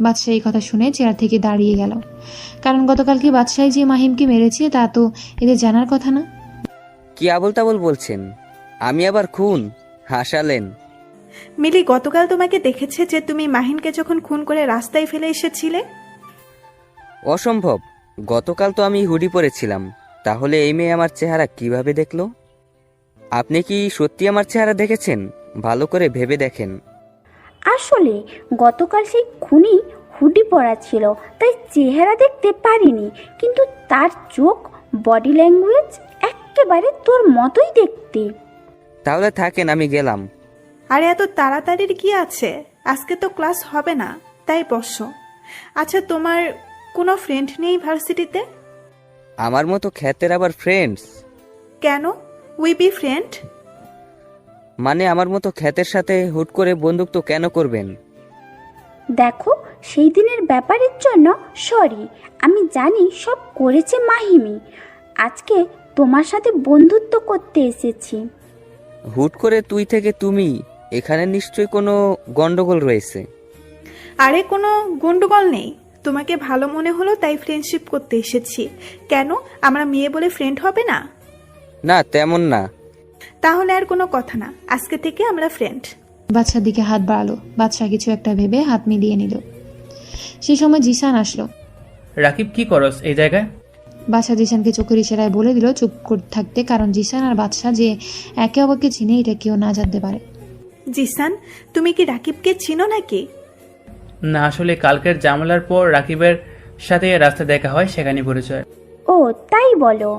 বাদশাহ এই কথা শুনে চেয়ার থেকে দাঁড়িয়ে গেল, কারণ গতকালকে বাদশাহ যে মাহিমকে মেরেছে তা তো এদের জানার কথা না। কি আবল তাবল বলছেন? আমি আবার খুন? হাসালেন। মিলি গতকাল তোমাকে দেখেছে যে তুমি মাহিনকে যখন খুন করে রাস্তায় ফেলে এসেছিলে। অসম্ভব, গতকাল তো আমি হুডি পরেছিলাম। তাহলে এই মেয়ে আমার চেহারা কিভাবে দেখলো? আপনি কি সত্যি আমার চেহারা দেখেছেন? ভালো করে ভেবে দেখেন। আসলে গতকাল সেই খুনি হুডি পরা ছিল, তাই চেহারা দেখতে পারিনি, কিন্তু তার চোখ, বডি ল্যাঙ্গুয়েজ একেবারে তোর মতোই দেখতে। তাহলে থাকেন, আমি গেলাম। আরে এত তাড়াতাড়ির কি আছে? আজকে তো ক্লাস হবে না, তাই বসো। আচ্ছা, তোমার কোনো ফ্রেন্ড নেই ভার্সিটিতে? আমার মতো খ্যাতের আবার ফ্রেন্ডস? কেন, উই বি ফ্রেন্ড? মানে আমার মতো খ্যাতের সাথে হুট করে বন্ধুত্ব কেন করবেন? দেখো, সেই দিনের ব্যাপারের জন্য সরি। আমি জানি সব করেছে মাহিমি। আজকে তোমার সাথে বন্ধুত্ব করতে এসেছি। হুট করে তুই থেকে তুমি, এখানে নিশ্চয়ই কোনো গন্ডগোল রয়েছে। আরে কোনো গন্ডগোল নেই, তোমাকে ভালো মনে হলো তাই ফ্রেন্ডশিপ করতে এসেছি। কেন, আমরা মেয়ে বলে ফ্রেন্ড হবে না? না তেমন না। তাহলে আর কোনো কথা না, আজকে থেকে আমরা ফ্রেন্ড। বাদশার দিকে হাত বাড়ালো। বাদশাহ কিছু একটা ভেবে হাত মিলিয়ে নিল। সেই সময় জিসান আসলো। রাকিব, কি করস এই জায়গায়? বাদশাহ জিসানকে চোখের ইশারায় বলে দিল চুপ করে থাকতে, কারণ জিসান আর বাদশাহ যে একে অপরকে চিনে এটা কেউ না জানতে পারে। জিসান, তুমি কি রাকিবকে চিনো নাকি? না, আসলে কালকের জামালার পর রাকিবের সাথে রাস্তা দেখা হয়, সেখানে পরিচয়। ও তাই বলো?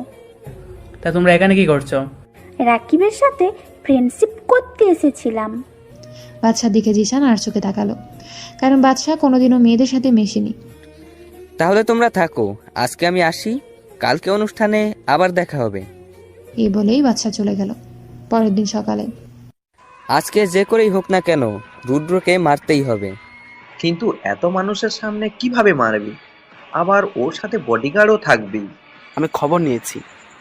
তা তোমরা এখানে কি করছো? রাকিবের সাথে ফ্রেন্ডশিপ করতে এসেছিলাম। বাদশার দিকে জিসান আর চোখে তাকালো, কারণ বাদশাহ কোনোদিনও মেয়েদের সাথে মেশেনি। তাহলে তোমরা থাকো, আজকে আমি আসি, কালকে অনুষ্ঠানে আবার দেখা হবে। এই বলেই বাদশাহ চলে গেল। পরের দিন সকালে আজকে যে করেই হোক না কেন রুদ্রকে মারতেই হবে। কিন্তু এত মানুষের সামনে কিভাবে মারবি? আবার ওর সাথে বডিগার্ডও থাকবেই। আমি খবর নিয়েছি,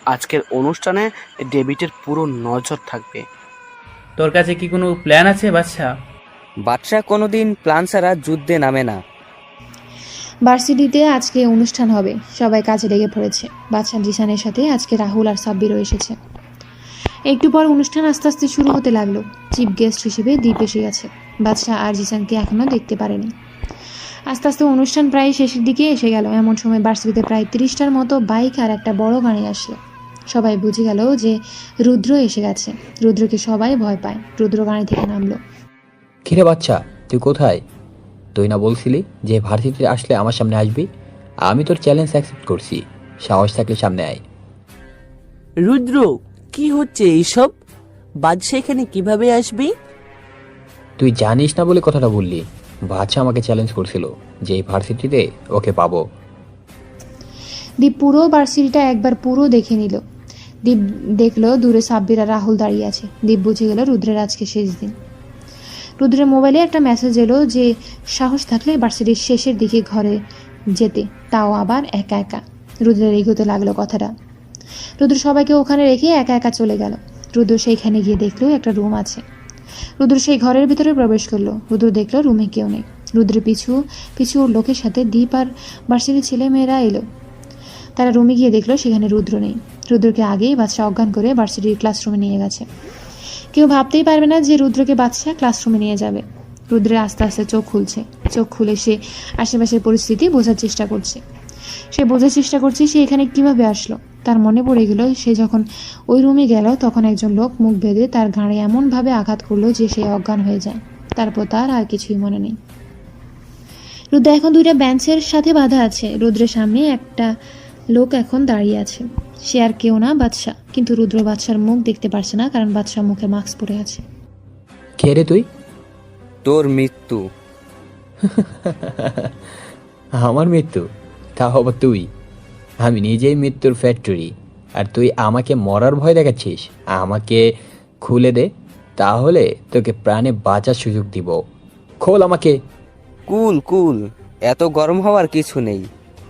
আজকের অনুষ্ঠানে ডেভিডের পুরো নজর থাকবে। তোর কাছে কি কোনো প্ল্যান আছে বাদশা? বাদশা কোনোদিন প্ল্যান ছাড়া যুদ্ধে নামে না। ভার্সিটিতে আজকে অনুষ্ঠান হবে, সবাই কাজে লেগে পড়েছে। বাদশা জিসানের সাথে আজকে রাহুল আর সাব্বিরও এসেছে। একটু পর অনুষ্ঠান আস্তে আস্তে শুরু হতে লাগলো। চিফ গেস্ট হিসেবে দীপ এসে গেছে। বাদশা আর জিসানকে এখনো দেখতে পারেনি। আস্তে আস্তে অনুষ্ঠান প্রায় শেষের দিকে এসে গেল। এমন সময় ভার্সিটিতে প্রায় 30টার মতো বাইক আর একটা বড় গাড়ি আসলো। সবাই বুঝে গেল যে রুদ্র এসে গেছে। রুদ্রকে সবাই ভয় পায়। রুদ্র গাড়ি থেকে নামলো। কিরে বাচ্চা, তুই কোথায়? তুই না বলছিলি যে ভার্সিটিতে আসলে আমার সামনে আসবি? আমি তোর চ্যালেঞ্জ অ্যাকসেপ্ট করছি, সাহস থাকলে সামনে আয়। রুদ্র, কি হচ্ছে এইসব? বাদশা এখানে কিভাবে আসবি? তুই জানিস না বলে কথাটা বললি। বাচ্চা আমাকে চ্যালেঞ্জ করছিল যে এই ভার্সিটিতে ওকে পাবো। দীপ পুরো ভার্সিটিটা একবার পুরো দেখে নিল। দীপ দেখলো দূরে সাব্বির আর রাহুল দাঁড়িয়ে আছে। দীপ বুঝে গেল রুদ্রের আজকে শেষ দিন। রুদ্রের মোবাইলে একটা মেসেজ এলো যে সাহস থাকলে ভার্সিটির শেষের দিকে ঘরে যেতে, তাও আবার একা একা। রুদ্রের এগোতে লাগলো কথাটা। রুদ্র সবাইকে ওখানে রেখে একা একা চলে গেল। রুদ্র সেইখানে গিয়ে দেখলো একটা রুম আছে। রুদ্র সেই ঘরের ভিতরে প্রবেশ করলো। রুদ্র দেখলো রুমে কেউ নেই। রুদ্রের পিছু পিছু ওর লোকের সাথে দীপ আর ভার্সিটির ছেলে মেয়েরা এলো। তারা রুমে গিয়ে দেখলো সেখানে রুদ্র নেই। রুদ্রকে আগেই বাদশা অজ্ঞান করে ভার্সিটির ক্লাসরুমে নিয়ে গেছে। কেউ ভাবতেই পারবে না যে রুদ্রকে বাদশা ক্লাসরুমে নিয়ে যাবে। রুদ্রের আস্তে আস্তে চোখ খুলছে। চোখ খুলে সে আশেপাশের পরিস্থিতি বোঝার চেষ্টা করছে। সে এখানে কিভাবে আসলো। তার মনে পড়ে গেল সে যখন ওই রুমে গেল তখন একজন লোক মুখ বেঁধে তার ঘাড়ে এমনভাবে আঘাত করলো যে সে অজ্ঞান হয়ে যায়। তারপর তার আর কিছুই মনে নেই। রুদ্র এখন 2টা বেঞ্চের সাথে বাঁধা আছে। রুদ্রের সামনে একটা লোক এখন দাঁড়িয়ে আছে। সে আর কেউ না, বাদশা। কিন্তু রুদ্র বাদশার মুখ দেখতে পারছে না, কারণ বাদশার মুখে মাস্ক পরে আছে। কে রে তুই? তোর মৃত্যু। আমার মৃত্যু? তাও আবার তুই? আমি নিজেই মৃত্যুর ফ্যাক্টরি, আর তুই আমাকে মরার ভয় দেখাচ্ছিস? আমাকে খুলে দে, তাহলে তোকে প্রাণে বাঁচার সুযোগ দিব। খোল আমাকে। কুল কুল, এত গরম হওয়ার কিছু নেই।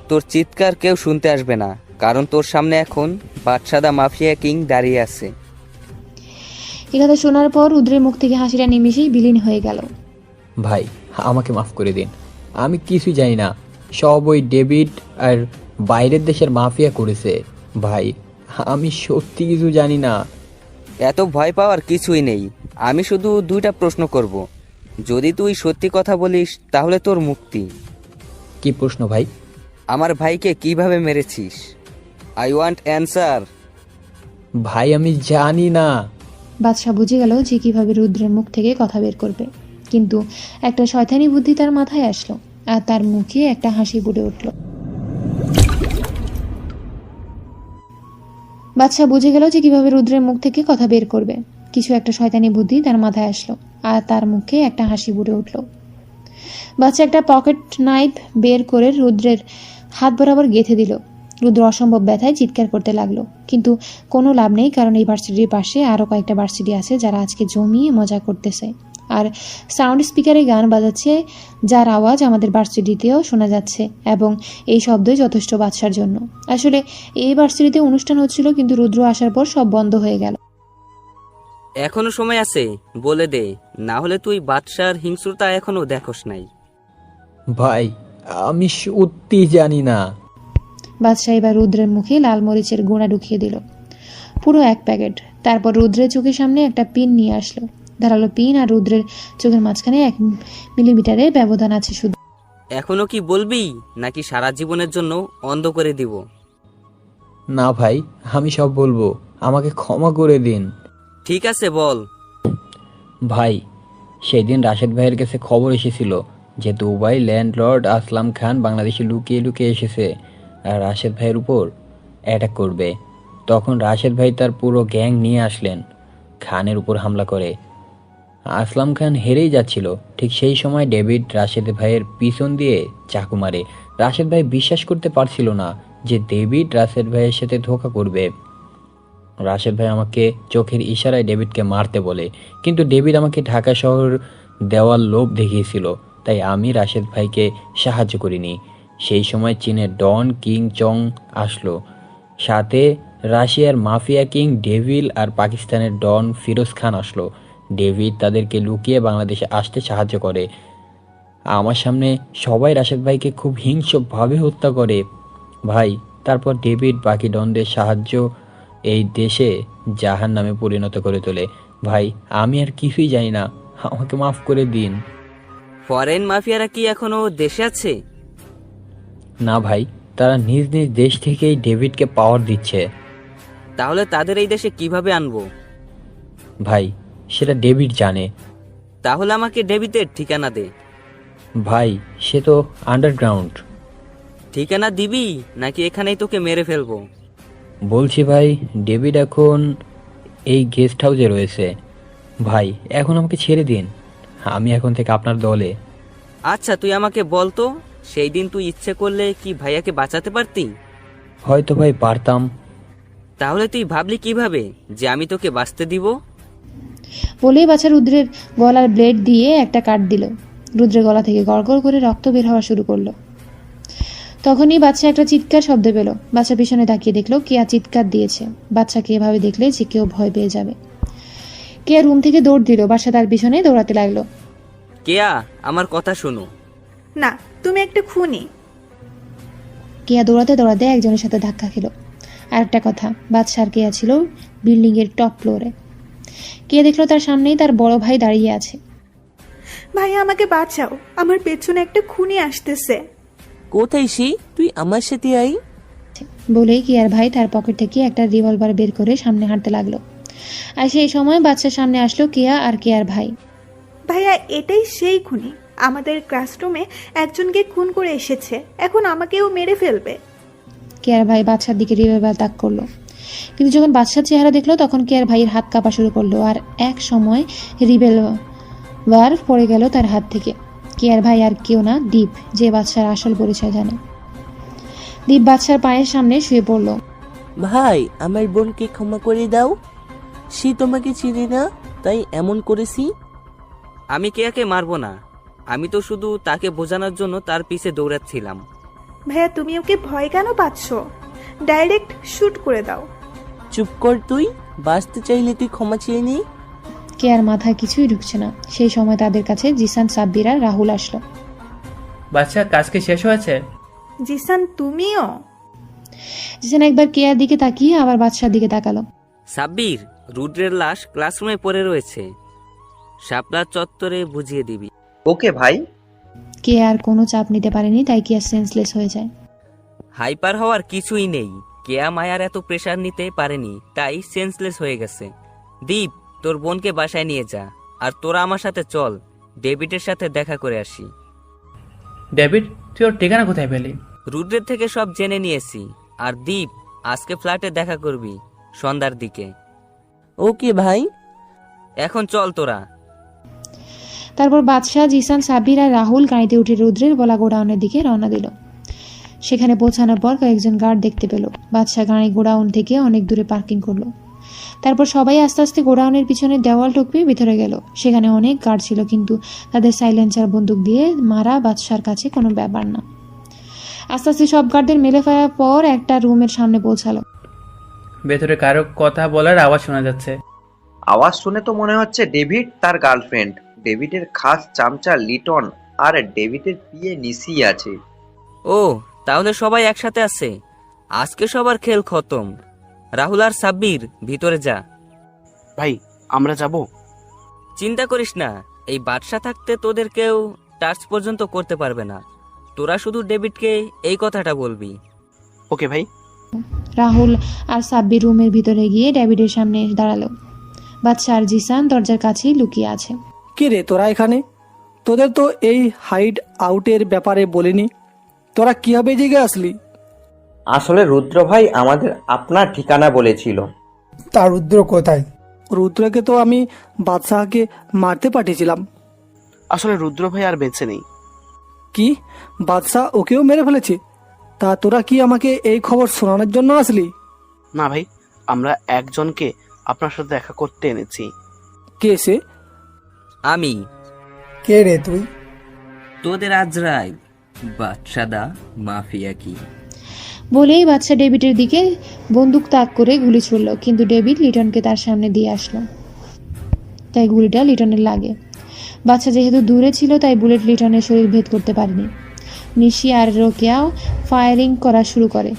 তোর চিৎকার কেউ শুনতে আসবে না, কারণ তোর সামনে এখন বাদশাদা মাফিয়া কিং দাঁড়িয়ে আছে। এ কথা শোনার পর রুদ্রের মুখ থেকে হাসিটা নিমিশেই বিলীন হয়ে গেল। ভাই, আমাকে মাফ করে দিন। আমি কিছুই জানি না। সব ওই ডেভিড আর বাইরের দেশের মাফিয়া করেছে। ভাই, আমি সত্যি কিছু জানি না। এত ভয় পাওয়ার কিছুই নেই। আমি শুধু 2টা প্রশ্ন করব। যদি তুই সত্যি কথা বলিস তাহলে তোর মুক্তি। কি প্রশ্ন ভাই? আমার ভাইকে কিভাবে মেরেছিস? I want answer. ভাই, আমি জানি না। বাদশা বুঝে গেল যে কিভাবে রুদ্রের মুখ থেকে কথা বের করবে। কিন্তু একটা শয়তানি বুদ্ধি তার মাথায় আসলো, আর তার মুখে একটা হাসি ফুটে উঠল। বাদশা বুঝে গেল যে কিভাবে রুদ্রের মুখ থেকে কথা বের করবে। কিছু একটা শয়তানি বুদ্ধি তার মাথায় আসলো, আর তার মুখে একটা হাসি ফুটে উঠল। বাদশা একটা পকেট নাইফ বের করে রুদ্রের হাত বরাবর গেঁথে দিল। রুদ্র অসম্ভব ব্যথায় চিৎকার করতে লাগলো, কিন্তু কোনো লাভ নেই, কারণ এই ভার্সিটির পাশে আরও কয়েকটা ভার্সিটি আছে যারা আজকে জমিয়ে মজা করতেছে আর সাউন্ড স্পিকারে গান বাজাচ্ছে, যার আওয়াজ আমাদের ভার্সিটিতেও শোনা যাচ্ছে, এবং এই শব্দই যথেষ্ট বাদশার জন্য। আসলে এই ভার্সিটিতে অনুষ্ঠান হচ্ছিল, কিন্তু রুদ্র আসার পর সব বন্ধ হয়ে গেল। এখনো সময় আছে, বলে দে, না হলে তুই বাদশার হিংস্রতা এখনো দেখোস নাই। ভাই, আমি সত্যি জানি না। বাদশা এবার রুদ্রের মুখে লাল মরিচের গুঁড়া ঢুকিয়ে দিল, পুরো 1 প্যাকেট। তারপর রুদ্রের চোখের সামনে একটা পিন নিয়ে আসলো। ধারালো পিন, আর রুদ্রের চোখের মাঝখানে 1 মিলিমিটারের ব্যবধান আছে শুধু। এখনো কি বলবি, নাকি সারা জীবনের জন্য অন্ধ করে দিব? না ভাই, আমি সব বলবো। আমাকে ক্ষমা করে দিন। ঠিক আছে, বল। ভাই, সেদিন রাশেদ ভাইয়ের কাছে খবর এসেছিল যে দুবাই ল্যান্ডলর্ড আসলাম খান বাংলাদেশে লুকিয়ে লুকিয়ে এসেছে আর রাশেদ ভাইয়ের উপর অ্যাটাক করবে। তখন রাশেদ ভাই তার পুরো গ্যাং নিয়ে আসলেন, খানের উপর হামলা করে। আসলাম খান হেরেই যাচ্ছিল। ঠিক সেই সময় ডেভিড রাশেদ ভাইয়ের পিছন দিয়ে চাকু মারে। রাশেদ ভাই বিশ্বাস করতে পারছিল না যে ডেভিড রাশেদ ভাইয়ের সাথে ধোঁকা করবে। রাশেদ ভাই আমাকে চোখের ইশারায় ডেভিডকে মারতে বলে, কিন্তু ডেভিড আমাকে ঢাকা শহর দেওয়ার লোভ দেখিয়েছিল, তাই আমি রাশেদ ভাইকে সাহায্য করিনি। সেই সময় চীনের ডন কিং চং আসলো, সাথে রাশিয়ার মাফিয়া কিং ডেভিল আর পাকিস্তানের ডন ফিরোজ খান আসলো। ডেভিড তাদেরকে লুকিয়ে বাংলাদেশে আসতে সাহায্য করে। আমার সামনে সবাই রাশেদ ভাইকে খুব হিংস্রভাবে হত্যা করে ভাই। তারপর ডেভিড বাকি ডনদের সাহায্য এই দেশে জাহান নামে পরিণত করে তোলে। ভাই আমি আর কিছুই জানি না, আমাকে মাফ করে দিন। ফরেন মাফিয়ারা কি এখনো দেশে আছে? না ভাই, তারা নিজ নিজ দেশ থেকেই ডেভিডকে পাওয়ার দিচ্ছে। তাহলে তাদের এই দেশে কিভাবে আনবো? ভাই সেটা ডেভিড জানে। তাহলে আমাকে ডেভিডের ঠিকানা দে। ভাই সে তো আন্ডারগ্রাউন্ড। ঠিকানা দিবি নাকি এখানেই তোকে মেরে ফেলবো? বলছি ভাই, ডেভিড এখন এই গেস্ট হাউসে রয়েছে। ভাই এখন আমাকে ছেড়ে দিন, আমি এখন থেকে আপনার দলে। আচ্ছা তুই আমাকে বল তো, সেই দিন তুই ইচ্ছে করলে কি ভাইয়াকে বাঁচাতে পারতি? হয়তো ভাই পারতাম। তাহলে তুই ভাবলি কিভাবে যে আমি তোকে বাঁচতে দিব? বলেই বাচ্চা রুদ্রের গলার ব্লেড দিয়ে একটা কাট দিল। রুদ্রের গলা থেকে গড়গড় করে রক্ত বের হওয়া শুরু করলো। তখনই বাচ্চা একটা চিৎকার শব্দ পেল। বাচ্চা পিছনে তাকিয়ে দেখলো কেয়া চিৎকার দিয়েছে। বাচ্চাকে এভাবে দেখলে যে কেউ ভয় পেয়ে যাবে। কেয়া রুম থেকে দৌড় দিল, বাচ্চা তার পিছনে দৌড়াতে লাগলো। কেয়া আমার কথা শোনো। না, তুমি একটা খুনি। কেয়া দৌড়াতে দৌড়াতে একজনের সাথে ধাক্কা খেলো। আর একটা কথা, বাচ্চা আর কেয়া ছিল বিল্ডিং এর টপ ফ্লোরে। কেয়া দেখলো তার সামনেই তার বড় ভাই দাঁড়িয়ে আছে। ভাই আমাকে বাঁচাও, আমার পেছনে একটা খুনি আসতেছে। কোথায় সে? তুই আমার সাথে আই। বলেই কেয়ার ভাই তার পকেট থেকে একটা রিভলভার বের করে সামনে হাঁটতে লাগলো। আর সেই সময় বাচ্চার সামনে আসলো কেয়া আর কেয়ার ভাই। ভাইয়া এটাই সেই খুনি, আমাদের ক্লাসরুমে একজনকে খুন করে এসেছে, এখন আমাকেও মেরে ফেলবে। কেয়ার ভাই বাচ্চার দিকে রিভলভার তাক করলো, কিন্তু যখন বাচ্চার চেহারা দেখলো তখন কেয়ার ভাইয়ের হাত কাঁপা শুরু করলো। আর এক সময় রিভলভার পড়ে গেল তার হাত থেকে। কেয়ার ভাই আর কেউ না, দীপ, যে বাচ্চার আসল পরিচয় জানে। দীপ বাচ্চার পায়ের সামনে শুয়ে পড়লো। ভাই আমার বোনকে ক্ষমা করে দাও, সে তোমাকে চিনে না তাই এমন করেছি। আমি কেয়াকে মারবো না, আমি তো শুধু তাকে বোঝানোর জন্য তার পিছে দৌড়াচ্ছিলাম। ভাইয়া তুমি ওকে ভয় কেন পাচ্ছ? ডাইরেক্ট শুট করে দাও। চুপ কর তুই, বাঁচতে চাইলে তুই ক্ষমা চেয়ে নি। কেয়ার মাথায় কিছুই ঢুকছে না। সেই সময় তাদের কাছে জিসান, সাব্বির আর রাহুল আসলো। বাচ্চা কাজ কি শেষ হয়েছে? জিসান তুমিও? জিসান একবার কেয়ার দিকে তাকিয়ে আবার বাচ্চার দিকে তাকালো। সাব্বির, রুদ্রের লাশ ক্লাসরুমে পড়ে রয়েছে, শাপলা চত্বরে বুঝিয়ে দিবি। ওকে ভাই। কেয়ার কোনো চাপ নিতে পারেনি, তাই কেয়ার সেন্সলেস হয়ে যায়। হাইপার হওয়ার কিছুই নেই, কেয়া মায়ার এত প্রেসার নিতে পারেনি, তাই সেন্সলেস হয়ে গেছে। দীপ, তোর বোনকে বাসায় নিয়ে যা, আর তোরা আমার সাথে চল, ডেভিডের সাথে দেখা করে আসি। ডেভিড, তুই ওর ঠিকানা কোথায় পেলি? রুদ্রের থেকে সব জেনে নিয়েছি। আর দীপ, আজকে ফ্ল্যাটে দেখা করবি সন্ধ্যার দিকে। ওকে ভাই। এখন চল তোরা। তারপর বাদশাহ, জিসান, সাব্বির আর রাহুল গাড়িতে উঠে রুদ্রের বলা গোডাউনের দিকে রওনা দিল। সেখানে পৌঁছানোর পর কয়েকজন গার্ড দেখতে পেল। বাদশাহ গাড়ি গোডাউন থেকে অনেক দূরে পার্কিং করলো। তারপর সবাই আস্তে আস্তে গোডাউনের পিছনে দেওয়াল টপকিয়ে ভিতরে গেল। সেখানে অনেক গার্ড ছিল, কিন্তু তাদের সাইলেন্সার বন্দুক দিয়ে মারা বাদশার কাছে কোনো ব্যাপার না। আস্তে আস্তে সব গার্ডদের মেলে ফেলার পর একটা রুমের সামনে পৌঁছালো। ভেতরে কারো কথা বলার আওয়াজ শোনা যাচ্ছে। আওয়াজ শুনে তো মনে হচ্ছে ডেভিড তার গার্লফ্রেন্ড, ডেভিডের খাস চামচা লিটন আর ডেভিডের পিয়ে নিসি আছে। ও, তাহলে সবাই একসাথে আছে। আজকে সবার খেল খতম। রাহুল আর সাব্বির, ভিতরে যা। ভাই আমরা যাব? চিন্তা করিস না, এই বাদশা থাকতে তোদের কেউ টাচ পর্যন্ত করতে পারবে না। তোরা শুধু ডেভিডকে এই কথাটা বলবি। ওকে ভাই। রাহুল আর সাব্বির রুমের ভিতরে গিয়ে ডেভিডের সামনে দাঁড়ালো। বাদশা আর জিসান দরজার কাছেই লুকিয়ে আছে। কে রে তোরা এখানে? তোদের তো এই হাইড আউটের ব্যাপারে বলিনি, তোরা কিভাবে জেগে আসলি? আসলে রুদ্র ভাই আমাদের আপনার ঠিকানা বলেছিল। তা রুদ্র কোথায়? রুদ্রকে তো আমি বাদশাহকে মারতে পাঠিয়েছিলাম। আসলে রুদ্র ভাই আর বেঁচে নেই। কি, বাদশাহ ওকেও মেরে ফেলেছে? তা তোরা কি আমাকে এই খবর শোনানোর জন্য আসলি? না ভাই, আমরা একজনকে আপনার সাথে দেখা করতে এনেছি। কে সে? আমি। কে রে তুই? তোদের আজরাইল, বাদশাদা মাফিয়া কিং। বলেই বাচ্চা ডেভিডের দিকে বন্দুক তাক করে গুলি ছুড়ল, কিন্তু ডেভিড লিটনকে তার সামনে দিয়ে আসলো, তাই গুলিটা লিটনের লাগে। বাচ্চা যেহেতু দূরে ছিল তাই বুলেট লিটনের শরীর ভেদ করতে পারেনি। নিশি আর রোকেয়াও ফায়ারিং করা শুরু করে।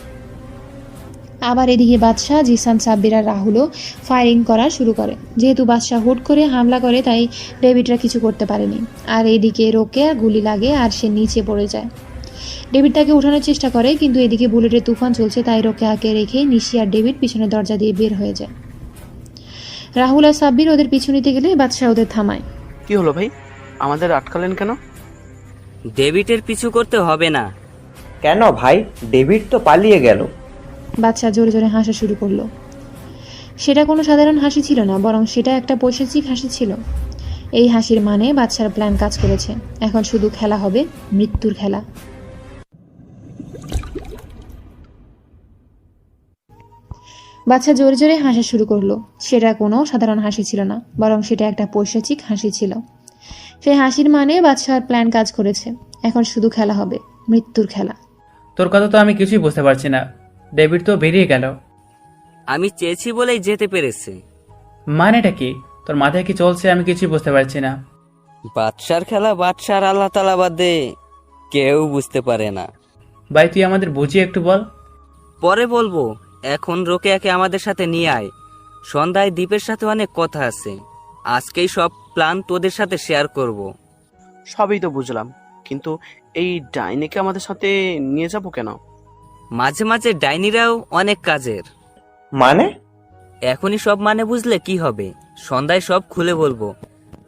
আবার এদিকে বাদশা, জিসান, সাব্বির আর রাহুলও ফায়ারিং করা শুরু করে। যেহেতু বাদশা হুট করে হামলা করে তাই ডেভিডরা কিছু করতে পারেনি। আর এদিকে রোকেয়া গুলি লাগে আর সে নিচে পড়ে যায়। ডেভিড তাকে উঠানোর চেষ্টা করে, কিন্তু এদিকে বুলেটের তুফান চলছে, তাই রোকেয়াকে রেখে নিশি আর ডেভিড পিছনের দরজা দিয়ে বের হয়ে যায়। রাহুল আর সাব্বির ওদের পিছু নিতে গেলে বাদশা ওদের থামায়। কি হলো ভাই, আমাদের আটকালেন কেন? ডেভিডের পিছু করতে হবে না। কেন ভাই, ডেভিড তো পালিয়ে গেল। বাচ্চা জোরে জোরে হাসা শুরু করলো। সেটা কোনো সাধারণ হাসি ছিল না, বরং সেটা একটা পৈশাচিক হাসি ছিল। এই হাসির মানে বাচ্চার প্ল্যান কাজ করেছে। এখন শুধু খেলা হবে মৃত্যুর খেলা। বাচ্চা জোরে জোরে হাসা শুরু করলো। সেটা কোনো সাধারণ হাসি ছিল না, বরং সেটা একটা পৈশাচিক হাসি ছিল। সেই হাসির মানে বাচ্চার প্ল্যান কাজ করেছে। এখন শুধু খেলা হবে মৃত্যুর খেলা। তোর কথা তো আমি কিছুই বুঝতে পারছি না। ডেভিড তো বেরিয়ে গেল। আমি চেয়েছি বলেই যেতে পেরেছে। মানেটা কি? তোর মাথায় কি চলছে আমি কিছুই বুঝতে পারছি না। বাদশার খেলা বাদশার আল্লাহ তাআলা বাদে কেউ বুঝতে পারে না। ভাই তুই আমাদের বুঝিয়ে একটু বল। পরে বলবো, এখন রোকেয়াকে আমাদের সাথে নিয়ে আয়। সন্ধ্যায় দ্বীপের সাথে অনেক কথা আছে। আজকেই সব প্ল্যান তোদের সাথে শেয়ার করব। সবই তো বুঝলাম, কিন্তু এই ডাইনিকে আমাদের সাথে নিয়ে যাব কেন? মাঝে মাঝে ডাইনিরাও অনেক কাজের। মানে? এখনই সব মানে বুঝলে কি হবে? সন্ধ্যায় সব খুলে বলবো।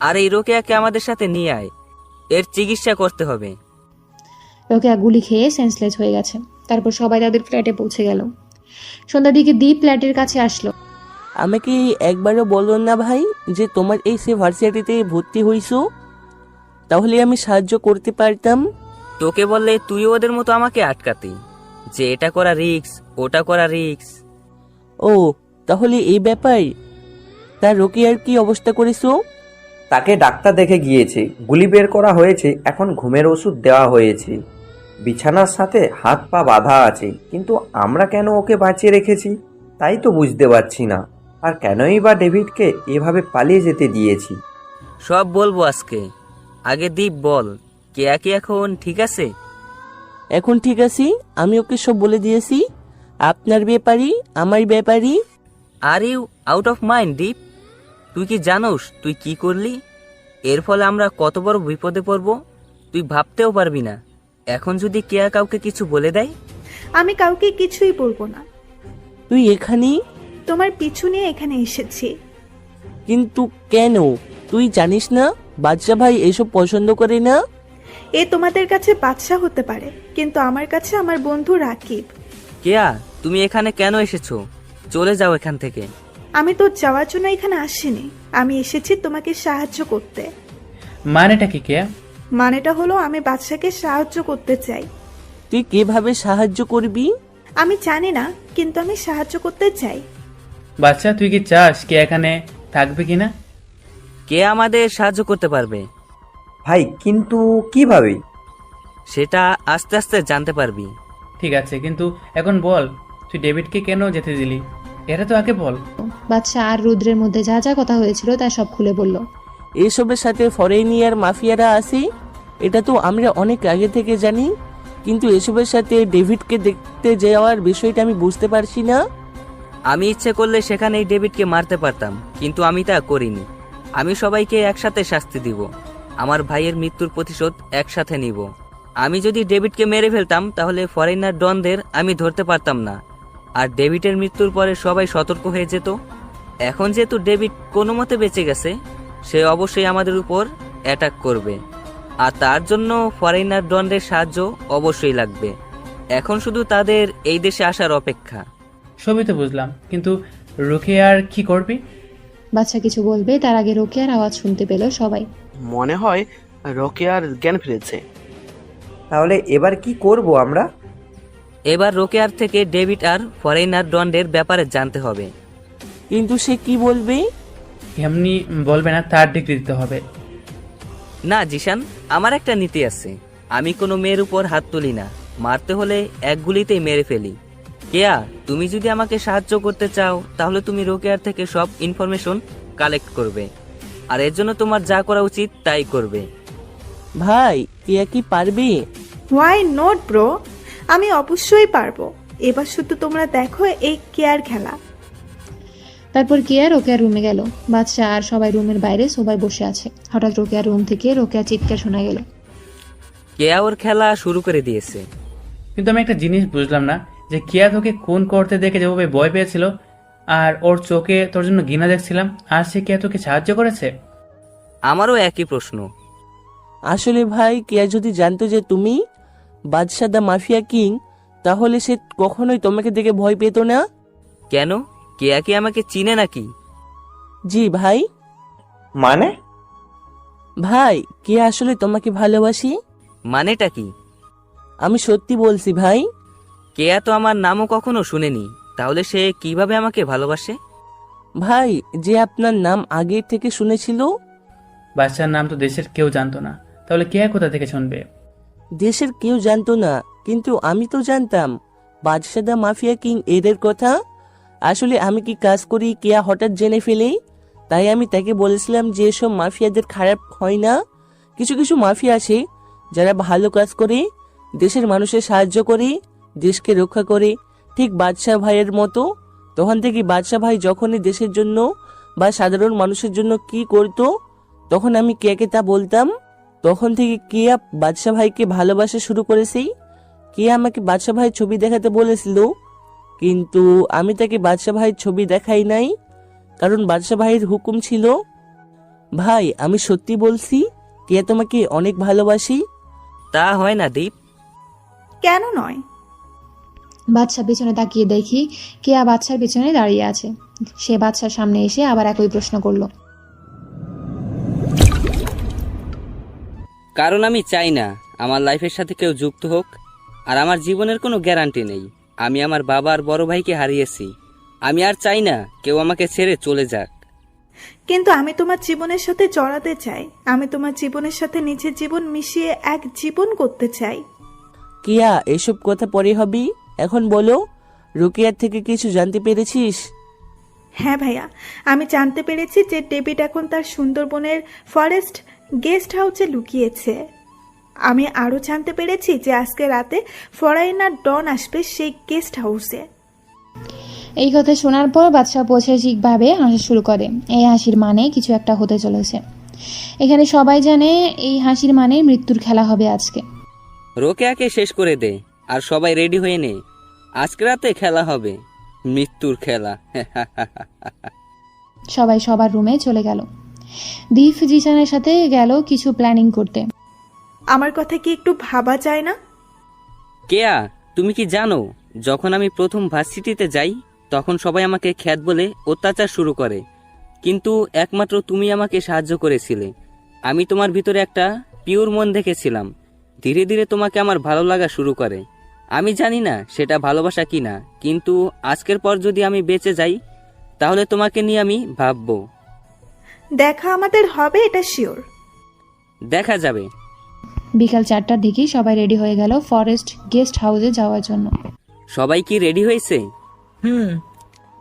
আর এই রোকেয়াকে আমাদের সাথে নিয়ে আয়, এর চিকিৎসা করতে হবে। রোকেয়া গুলি খেয়ে সেন্সলেস হয়ে গেছে। তারপর সবাই তাদের ফ্ল্যাটে পৌঁছে গেল। সন্ধ্যার দিকে দ্বীপ ফ্ল্যাটের কাছে আসলো। আমাকে একবারও বললো না ভাই যে তোমার এই সে ভার্সিটিতে ভর্তি হইছো, তাহলে আমি সাহায্য করতে পারতাম। তোকে বললে তুই ওদের মতো আমাকে আটকাতি, যে এটা করা রিস্ক, ওটা করা রিস্ক। ও তাহলে এই ব্যাপার। তার রোকেয়ার কি অবস্থা করেছো? তাকে ডাক্তার দেখে গিয়েছে, গুলি বের করা হয়েছে, এখন ঘুমের ওষুধ দেওয়া হয়েছে, বিছানার সাথে হাত পা বাঁধা আছে। কিন্তু আমরা কেন ওকে বাঁচিয়ে রেখেছি তাই তো বুঝতে পারছি না। আর কেনই বা ডেভিডকে এভাবে পালিয়ে যেতে দিয়েছি। সব বলবো আজকে। আগে দীপ বল, কেয়া কি এখন ঠিক আছে? এখন ঠিক আছি, আমি ওকে সব বলে দিয়েছি। আপনার ব্যাপারই, আমার ব্যাপারই। Are you out of mind Deep? তুই কি জানোস তুই কি করলি? এর ফলে আমরা কত বড় বিপদে পড়ব তুই ভাবতেও পারবি না। এখন যদি কেয়া কাউকে কিছু বলে দেয়? আমি কাউকে কিছুই বলবো না। তুই এখানে? তোমার পিছু নিয়ে এখানে এসেছি। কিন্তু কেন? তুই জানিস না বাদশা ভাই এসব পছন্দ করে না? এ তোমাদের কাছে বাদশা হতে পারে, কিন্তু আমার কাছে আমার বন্ধু রাকিব। কেয়া, তুমি এখানে কেন এসেছো? চলে যাও এখান থেকে। আমি তো যাওয়ার জন্য এখানে আসিনি, আমি এসেছি তোমাকে সাহায্য করতে। মানেটা কি কেয়া? মানেটা হলো আমি বাদশাকে সাহায্য করতে চাই। তুই কিভাবে সাহায্য করবি? আমি জানি না, কিন্তু আমি সাহায্য করতে চাই। বাচ্চা তুই কি চাস কে এখানে থাকবে কিনা? কে আমাদের সাহায্য করতে পারবে ভাই, কিন্তু কিভাবে সেটা আস্তে আস্তে জানতে পারবি। ঠিক আছে, কিন্তু এখন বল তুই ডেভিডকে কেন যেতে দিলি? এটা তো আগে বল। বাচ্চা আর রুদ্রের মধ্যে যা যা কথা হয়েছিল তা সব খুলে বলল। এসবের সাথে ফরেনিয়ার মাফিয়ারা আছে, এটা তো আমরা অনেক আগে থেকে জানি, কিন্তু এসবের সাথে ডেভিডকে দেখতে যাওয়ার বিষয়টা আমি বুঝতে পারছি না। আমি ইচ্ছে করলে সেখানেই ডেভিডকে মারতে পারতাম, কিন্তু আমি তা করিনি। আমি সবাইকে একসাথে শাস্তি দিব। আমার ভাইয়ের মৃত্যুর প্রতিশোধ একসাথে নিব। আমি যদি ডেভিডকে মেরে ফেলতাম তাহলে ফরেনার ডনদের আমি ধরতে পারতাম না, আর ডেভিডের মৃত্যুর পরে সবাই সতর্ক হয়ে যেত। এখন যেহেতু ডেভিড কোনো মতে বেঁচে গেছে, সে অবশ্যই আমাদের উপর অ্যাটাক করবে, আর তার জন্য ফরেনার ডনদের সাহায্য অবশ্যই লাগবে। এখন শুধু তাদের এই দেশে আসার অপেক্ষা। সবই তো বুঝলাম, কিন্তু রোকেয়ার কি করবি? বাচ্চা কিছু বলবে তার আগে রোকেয়ার আওয়াজ শুনতে পেল সবাই। মনে হয় রোকেয়ার জ্ঞান ফিরেছে। তাহলে এবার কি করব আমরা? এবার রোকেয়ার থেকে ডেভিড আর ফরেনার ডনদের ব্যাপারে জানতে হবে। কিন্তু সে কি বলবে? এমনি বলবে না, তার ডিগ্রি দিতে হবে। না জিশান, আমার একটা নীতি আছে। আমি কোনো মেয়ের উপর হাত তুলি না, মারতে হলে এক গুলিতেই মেরে ফেলি। কেয়া, তুমি যদি আমাকে সাহায্য করতে চাও তাহলে তুমি রোকেয়ার থেকে সব ইনফরমেশন কালেক্ট করবে, আর এর জন্য তোমার যা করা উচিত তাই করবে। ভাই কেয়া কি পারবে? হোয়াই নট ব্রো, আমি অবশ্যই পারবো। এবার শুধু তোমরা দেখো এই কেয়ার খেলা। তারপর কেয়া রোকেয়ার রুমে গেল। বাদশা আর সবাই রুমের বাইরে সবাই বসে আছে। হঠাৎ রোকেয়ার রুম থেকে রোকেয়ার চিৎকার শোনা গেল। কেয়া ওর খেলা শুরু করে দিয়েছে। কিন্তু আমি একটা জিনিস বুঝলাম না, যে কেয়া তোকে খুন করতে দেখে যেভাবে ভয় পেয়েছিল, আর ওর চোখে তোর জন্য ঘৃণা দেখছিলাম, আর সে কেয়া তোকে সাহায্য করেছে। আমারও একই প্রশ্ন। আসলে ভাই কেয়া যদি জানতো যে তুমি বাদশা দা মাফিয়া কিং, তাহলে সে কখনোই তোমাকে দেখে ভয় পেত না। কেন? কেয়া কি আমাকে চিনে নাকি? জি ভাই। মানে? ভাই কেয়া আসলে তোমাকে ভালোবাসি। মানেটা কি? আমি সত্যি বলছি ভাই। কেয়া তো আমার নামও কখনো শুনেনি, তাহলে সে কিভাবে আমাকে ভালোবাসে? ভাই যে আপনার নাম আগে থেকে শুনেছিল। বাচ্চার নাম তো দেশের কেউ জানতো না, তাহলে কেয়া কোথা থেকে শুনবে? দেশের কেউ জানতো না, কিন্তু আমি তো জানতাম বাদশা দা মাফিয়া কিং এদের কথা। আসলে আমি কি কাজ করি কেয়া হঠাৎ জেনে ফেলে, তাই আমি তাকে বলেছিলাম যে এসব মাফিয়াদের খারাপ হয় না। কিছু কিছু মাফিয়া আছে যারা ভালো কাজ করে, দেশের মানুষের সাহায্য করে, দেশকে রক্ষা করে, ঠিক বাদশাহ ভাইয়ের মতো। তখন থেকে বাদশাহ ভাই যখনই দেশের জন্য বা সাধারণ মানুষের জন্য কি করতো, তখন আমি কেয়াকে তা বলতাম। তখন থেকে কেয়া বাদশাহ ভাইকে ভালোবাসা শুরু করেছি। কেয়া আমাকে বাদশাহ ভাইয়ের ছবি দেখাতে বলেছিল, কিন্তু আমি তাকে বাদশাহ ভাইয়ের ছবি দেখাই নাই, কারণ বাদশাহ ভাইয়ের হুকুম ছিল। ভাই আমি সত্যি বলছি, কেয়া তোমাকে অনেক ভালোবাসি। তা হয় না দীপ। কেন নয়? বাদশা পেছনে তাকিয়ে দেখি কেয়া বাদশার পেছনে দাঁড়িয়ে আছে। সে বাদশার সামনে এসে আবার একই প্রশ্ন করলো। কারণ আমি চাই না আমার লাইফের সাথে কেউ যুক্ত হোক, আর আমার জীবনের কোনো গ্যারান্টি নেই। আমি আমার বাবা আর বড় ভাইকে হারিয়েছি, আমি আর চাই না কেউ আমাকে ছেড়ে চলে যাক। কিন্তু আমি তোমার জীবনের সাথে জড়াতে চাই। আমি তোমার জীবনের সাথে নিজের জীবন মিশিয়ে এক জীবন করতে চাই। কেয়া এসব কথা পরে হবে, এখন বলো রোকেয়ার থেকে কিছু জানতে পেরেছিস? হ্যাঁ ভাইয়া, আমি জানতে পেরেছি যে ডেভিড এখন তার সুন্দরবনের ফরেস্ট গেস্ট হাউসে লুকিয়েছে। আমি আরও জানতে পেরেছি যে আজকে রাতে ফরেনার ডন আসবে সেই গেস্ট হাউসে। এই কথা শোনার পর বাদশা পৈশাচিকভাবে হাসি শুরু করে। এই হাসির মানে কিছু একটা হতে চলেছে। এখানে সবাই জানে এই হাসির মানে মৃত্যুর খেলা হবে আজকে। রোকেয়াকে শেষ করে দে, আর সবাই রেডি হয়ে নে। আজকে রাতে খেলা হবে, মৃত্যুর খেলা। সবাই সবার রুমে চলে গেল। দীপ জিশানের সাথে গেল কিছু প্ল্যানিং করতে। আমার কথা কি একটু ভাবা যায় না? কেয়া, তুমি কি জানো যখন আমি প্রথম ভার্সিটিতে যাই তখন সবাই আমাকে খ্যাত বলে অত্যাচার শুরু করে, কিন্তু একমাত্র তুমি আমাকে সাহায্য করেছিলে। আমি তোমার ভিতরে একটা পিওর মন দেখেছিলাম। ধীরে ধীরে তোমাকে আমার ভালো লাগা শুরু করে। আমি জানি না সেটা ভালোবাসা কিনা, কিন্তু আজকের পর যদি আমি বেঁচে যাই তাহলে তোমাকে নিয়ে আমি ভাববো। দেখা আমাদের হবে, এটা শিওর। দেখা যাবে। বিকাল 4টার দিকে সবাই রেডি হয়ে গেল ফরেস্ট গেস্ট হাউসে যাওয়ার জন্য। সবাই কি রেডি হয়েছে?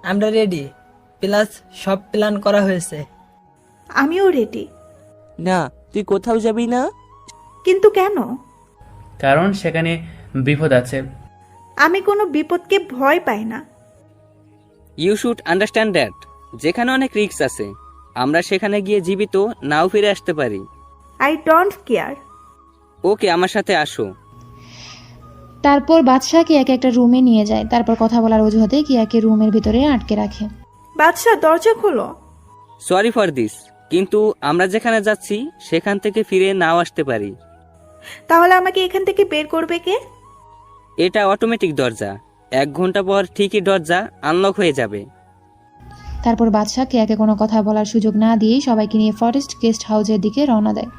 আমরা রেডি, প্লাস সব প্ল্যান করা হয়েছে। আমিও রেডি। না, তুই কোথাও যাবি না? কিন্তু কেন? কারণ সেখানে বিপদ আছে। আমি কোনো বিপদকে ভয় পাই না। You should understand that. যেখানে অনেক রিস্ক আছে, আমরা সেখানে গিয়ে জীবিত নাও ফিরে আসতে পারি। I don't care. ওকে, আমার সাথে আসো। তারপর বাদশা কিয়াকে একটা রুমে নিয়ে যায়। তারপর কথা বলার অজুহাতে কিয়াকে রুমের ভিতরে আটকে রাখে। বাদশা, দরজা খোলো। সরি ফর দিস, কিন্তু আমরা যেখানে যাচ্ছি সেখান থেকে ফিরে নাও আসতে পারি। তাহলে আমাকে এখান থেকে বের করবে কে? এটা অটোমেটিক দরজা, 1 ঘন্টা পর ঠিকই দরজা আনলক হয়ে যাবে। তারপর বাদশা কিয়াকে কোনো কথা বলার সুযোগ না দিয়ে সবাইকে নিয়ে ফরেস্ট গেস্ট হাউসের দিকে রওনা দেয়।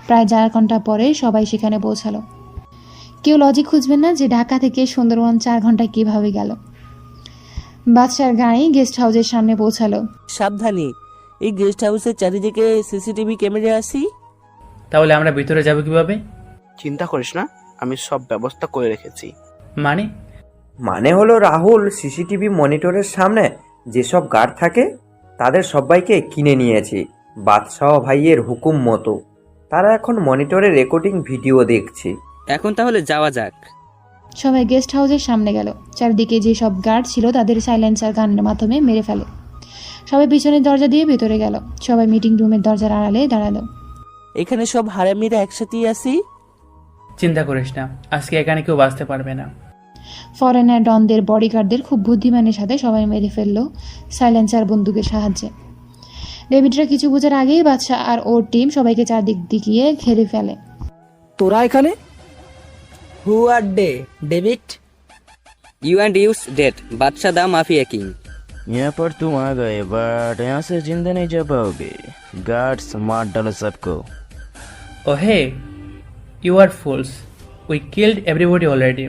প্রায় 4 ঘন্টা পরে সবাই সেখানে পৌঁছালো। কেউ লজিক খুঁজবেন না যে ঢাকা থেকে সুন্দরবন 4 ঘন্টায় কিভাবে গেল। বাদশার গাড়ি গেস্ট হাউসের সামনে পৌঁছালো। সাবধানে, এই গেস্ট হাউসের চারিদিকে সিসিটিভি ক্যামেরা আসি। তাহলে আমরা ভিতরে যাব কিভাবে? চিন্তা করিস না, আমি সব ব্যবস্থা করে রেখেছি। মানে হলো রাহুল সিসিটিভি মনিটরের সামনে যেসব গার্ড থাকে তাদের সবাইকে কিনে নিয়েছে বাদশাহ ভাইয়ের হুকুম মতো। তারা এখন মনিটরে রেকর্ডিং ভিডিও দেখছে। এখন তাহলে যাওয়া যাক। সবাই গেস্ট হাউসের সামনে গেল। চারদিকে যে সব গার্ড ছিল তাদের সাইলেন্সার গানের মাধ্যমে মেরে ফেলে। সবাই পিছনের দরজা দিয়ে ভেতরে গেল। সবাই মিটিং রুমের দরজার আড়ালে দাঁড়ালো। এখানে সব হারামিরা একসাথেই আসি। চিন্তা করিস না, আজকে এখানে কেউ বাঁচতে পারবে না। ফরেনার ডনদের বডিগার্ডদের খুব বুদ্ধিমানের সাথে সবাই মেরে ফেললো সাইলেন্সার বন্দুকের সাহায্যে। ডেভিডরা কিছু বোঝার আগেই বাদশা আর ওর টিম সবাইকে চারদিক দিকিয়ে ঘেরে ফেলে। তোরা এখানে? Who are the David? You and use that Badshah the mafia king. यहाँ पर तुम आ गए बट यहाँ से जिंदा नहीं जा पाओगे। गार्ड्स मार डालो सबको। Oh hey, you are fools. We killed everybody already.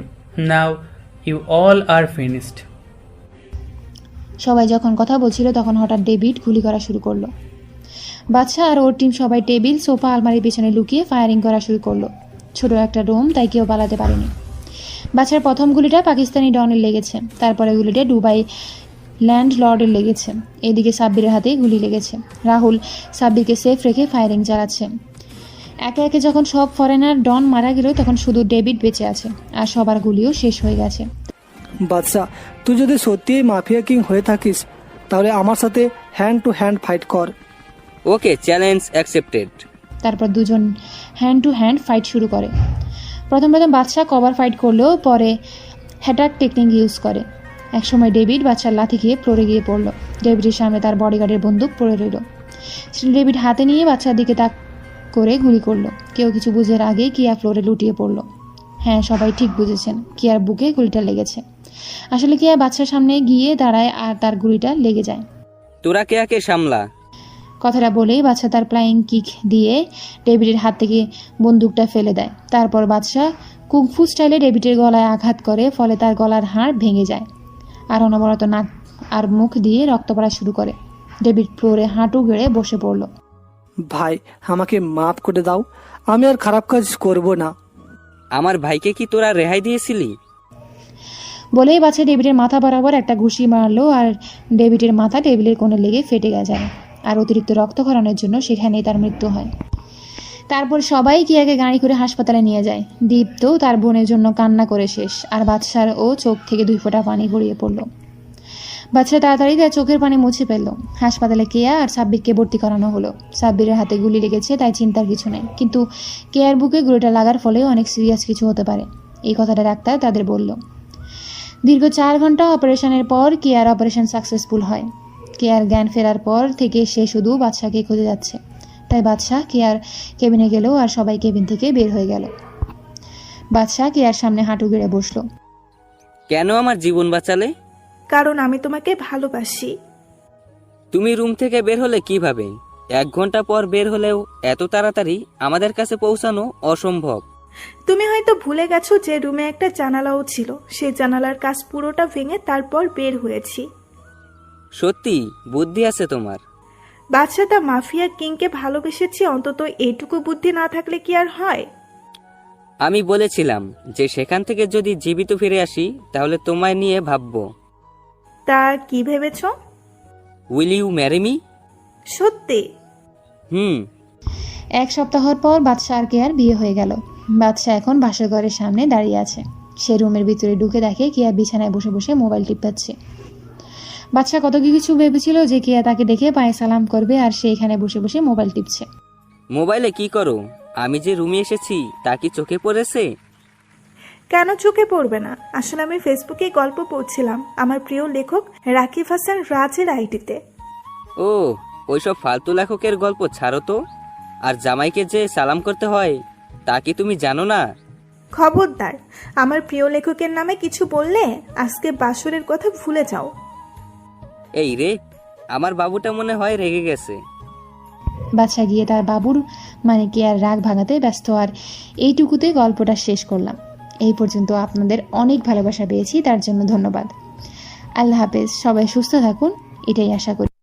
Now you all are finished. সবাই যখন কথা বলছিল তখন হঠাৎ ডেভিড গুলি করা শুরু করলো। বাদশা আর ওর টিম সবাই টেবিল, সোফা, আলমারির পিছনে লুকিয়ে ফায়ারিং করা শুরু করলো। ছোট একটা রুম, তাই কেউ পালাতে পারেনি। বাদশার প্রথম গুলিটা পাকিস্তানি ডনের লেগেছে, তারপরে গুলিটা দুবাই ল্যান্ড লর্ডের লেগেছে। এদিকে সাব্বিরের হাতে গুলি লেগেছে। রাহুল সাব্বিরকে সেফ রেখে ফায়ারিং চালাচ্ছে। একে একে যখন সব ফরেনার ডন মারা গেল তখন শুধু ডেভিড বেঁচে আছে, আর সবার গুলিও শেষ হয়ে গেছে। বাদশা, তুই যদি সত্যিই মাফিয়া কিং হয়ে থাকিস তাহলে আমার সাথে হ্যান্ড টু হ্যান্ড ফাইট কর। ওকে, চ্যালেঞ্জ অ্যাকসেপ্টেড। তারপর দুজন হ্যান্ড টু হ্যান্ড ফাইট শুরু করে। প্রথম বাদশা কভার ফাইট করলেও পরে হ্যাটাক টেকনিক ইউজ করে। একসময় ডেভিড বাদশার লাথি খেয়ে ফ্লোরে গিয়ে পড়ল। ডেভিডের সামনে তার বডিগার্ডের বন্দুক পড়ে রইল। ডেভিড হাতে নিয়ে বাদশার দিকে তাক করে গুলি করলো। কেউ কিছু বুঝার আগেই কিয়া ফ্লোরে লুটিয়ে পড়ল। হ্যাঁ, সবাই ঠিক বুঝেছেন, কিয়ার বুকে গুলিটা লেগেছে। আসলে কিয়া বাদশার সামনে গিয়ে দাঁড়ায় আর তার গুলিটা লেগে যায়। তোরা কেয়াকে সামলা। কথাটা বলেই বাদশা তার ফ্লাইং কিক দিয়ে ডেভিডের হাত থেকে বন্দুকটা ফেলে দেয়। তারপর বাদশা কুংফু স্টাইলে ডেভিডের গলায় আঘাত করে, ফলে তার গলার হাড় ভেঙে যায় আর অনবরত নাক আর মুখ দিয়ে রক্ত পড়া শুরু করে। ডেভিড ফ্লোরে হাঁটু গেড়ে বসে পড়ল। ভাই, আমাকে মাফ করে দাও, আমি আর খারাপ কাজ করব না। আমার ভাইকে কি তোরা রেহাই দিয়েছিলি? বলেই বাদশা ডেভিডের মাথা বরাবর একটা ঘুষি মারলো আর ডেভিডের মাথা টেবিলের কোণে লেগে ফেটে যায়, আর অতিরিক্ত রক্ত খরানোর জন্য সেখানেই তার মৃত্যু হয়। তারপর সবাই কিয়াকে গাড়ি করে হাসপাতালে নিয়ে যায়। দীপ্ত তার বোনের জন্য কান্না করে শেষ, আর বাদশার ও চোখ থেকে 2 ফোঁটা পানি গড়িয়ে পড়ল। বাদশা তাড়াতাড়ি তার চোখের পানি মুছে ফেলল। হাসপাতালে কেয়া আর সাব্বিরকে ভর্তি করানো হলো। সাব্বিরের হাতে গুলি লেগেছে, তাই চিন্তার কিছু নেই, কিন্তু কেয়ার বুকে গুলিটা লাগার ফলে অনেক সিরিয়াস কিছু হতে পারে, এই কথাটা ডাক্তার তাদের বলল। দীর্ঘ 4 ঘন্টা অপারেশনের পর কেয়ার অপারেশন সাকসেসফুল হয়। কেয়ার জ্ঞান ফেরার পর থেকে সে শুধু বাদশাকে খুঁজে যাচ্ছে, তাই বাদশা কেয়ার কেবিনে গেল আর সবাই কেবিন থেকে বের হয়ে গেল। বাদশা কেয়ার সামনে হাঁটু গেড়ে বসলো। কেন আমার জীবন বাঁচালে? কারণ আমি তোমাকে ভালোবাসি। তুমি রুম থেকে বের হলে কিভাবে? 1 ঘন্টা পর বের হলেও এত তাড়াতাড়ি আমাদের কাছে পৌঁছানো অসম্ভব। তুমি হয়তো ভুলে গেছো যে রুমে একটা জানালাও ছিল, সেই জানালার কাজ পুরোটা ভেঙে তারপর বের হয়েছি। সত্যি বুদ্ধি আছে তোমার। বাদশা দা মাফিয়া কিংকে ভালোবেসেছি, অন্তত এইটুকু বুদ্ধি না থাকলে কি আর হয়? আমি বলেছিলাম যে সেখান থেকে যদি জীবিত ফিরে আসি তাহলে তোমায় নিয়ে ভাববো। তা কি ভেবেছো? Will you marry me? সত্যি? হুম। 1 সপ্তাহ পর বাদশা আর কেয়ার বিয়ে হয়ে গেল। বাদশা এখন বাসর ঘরের সামনে দাঁড়িয়ে আছে। সে রুমের ভিতরে ঢুকে দেখে কেয়া বিছানায় বসে বসে মোবাইল টিপাচ্ছে। বাদশা কত কিছু ভেবেছিল যে কেয়া তাকে দেখে পায়ে সালাম করবে, আর সে এখানে বসে বসে মোবাইল টিপছে। মোবাইলে কি করো? আমি যে রুমে এসেছি তা কি চোখে পড়েছে? কেন চোখে পড়বে না? আসলে আমি ফেসবুকে গল্প পড়ছিলাম আমার প্রিয় লেখক রাকিব হাসান রাজের আইডিতে। ও, ওইসব ফালতু লেখকের গল্প ছাড়ো তো। আর জামাইকে যে সালাম করতে হয় তা কি তুমি জানো না? খবরদার, আমার প্রিয় লেখকের নামে কিছু বললে আজকে বাসরের কথা ভুলে যাও। এই রে, আমার বাবুটা মনে হয় রেগে গেছে। বাদশা গিয়ে তার বাবুর মানে কেয়ার রাগ ভাঙাতে ব্যস্ত, আর এইটুকুতে গল্পটা শেষ করলাম। এই পর্যন্ত আপনাদের অনেক ভালোবাসা পেয়েছি, তার জন্য ধন্যবাদ। আল্লাহ হাফেজ, সবাই সুস্থ থাকুন, এটাই আশা করি।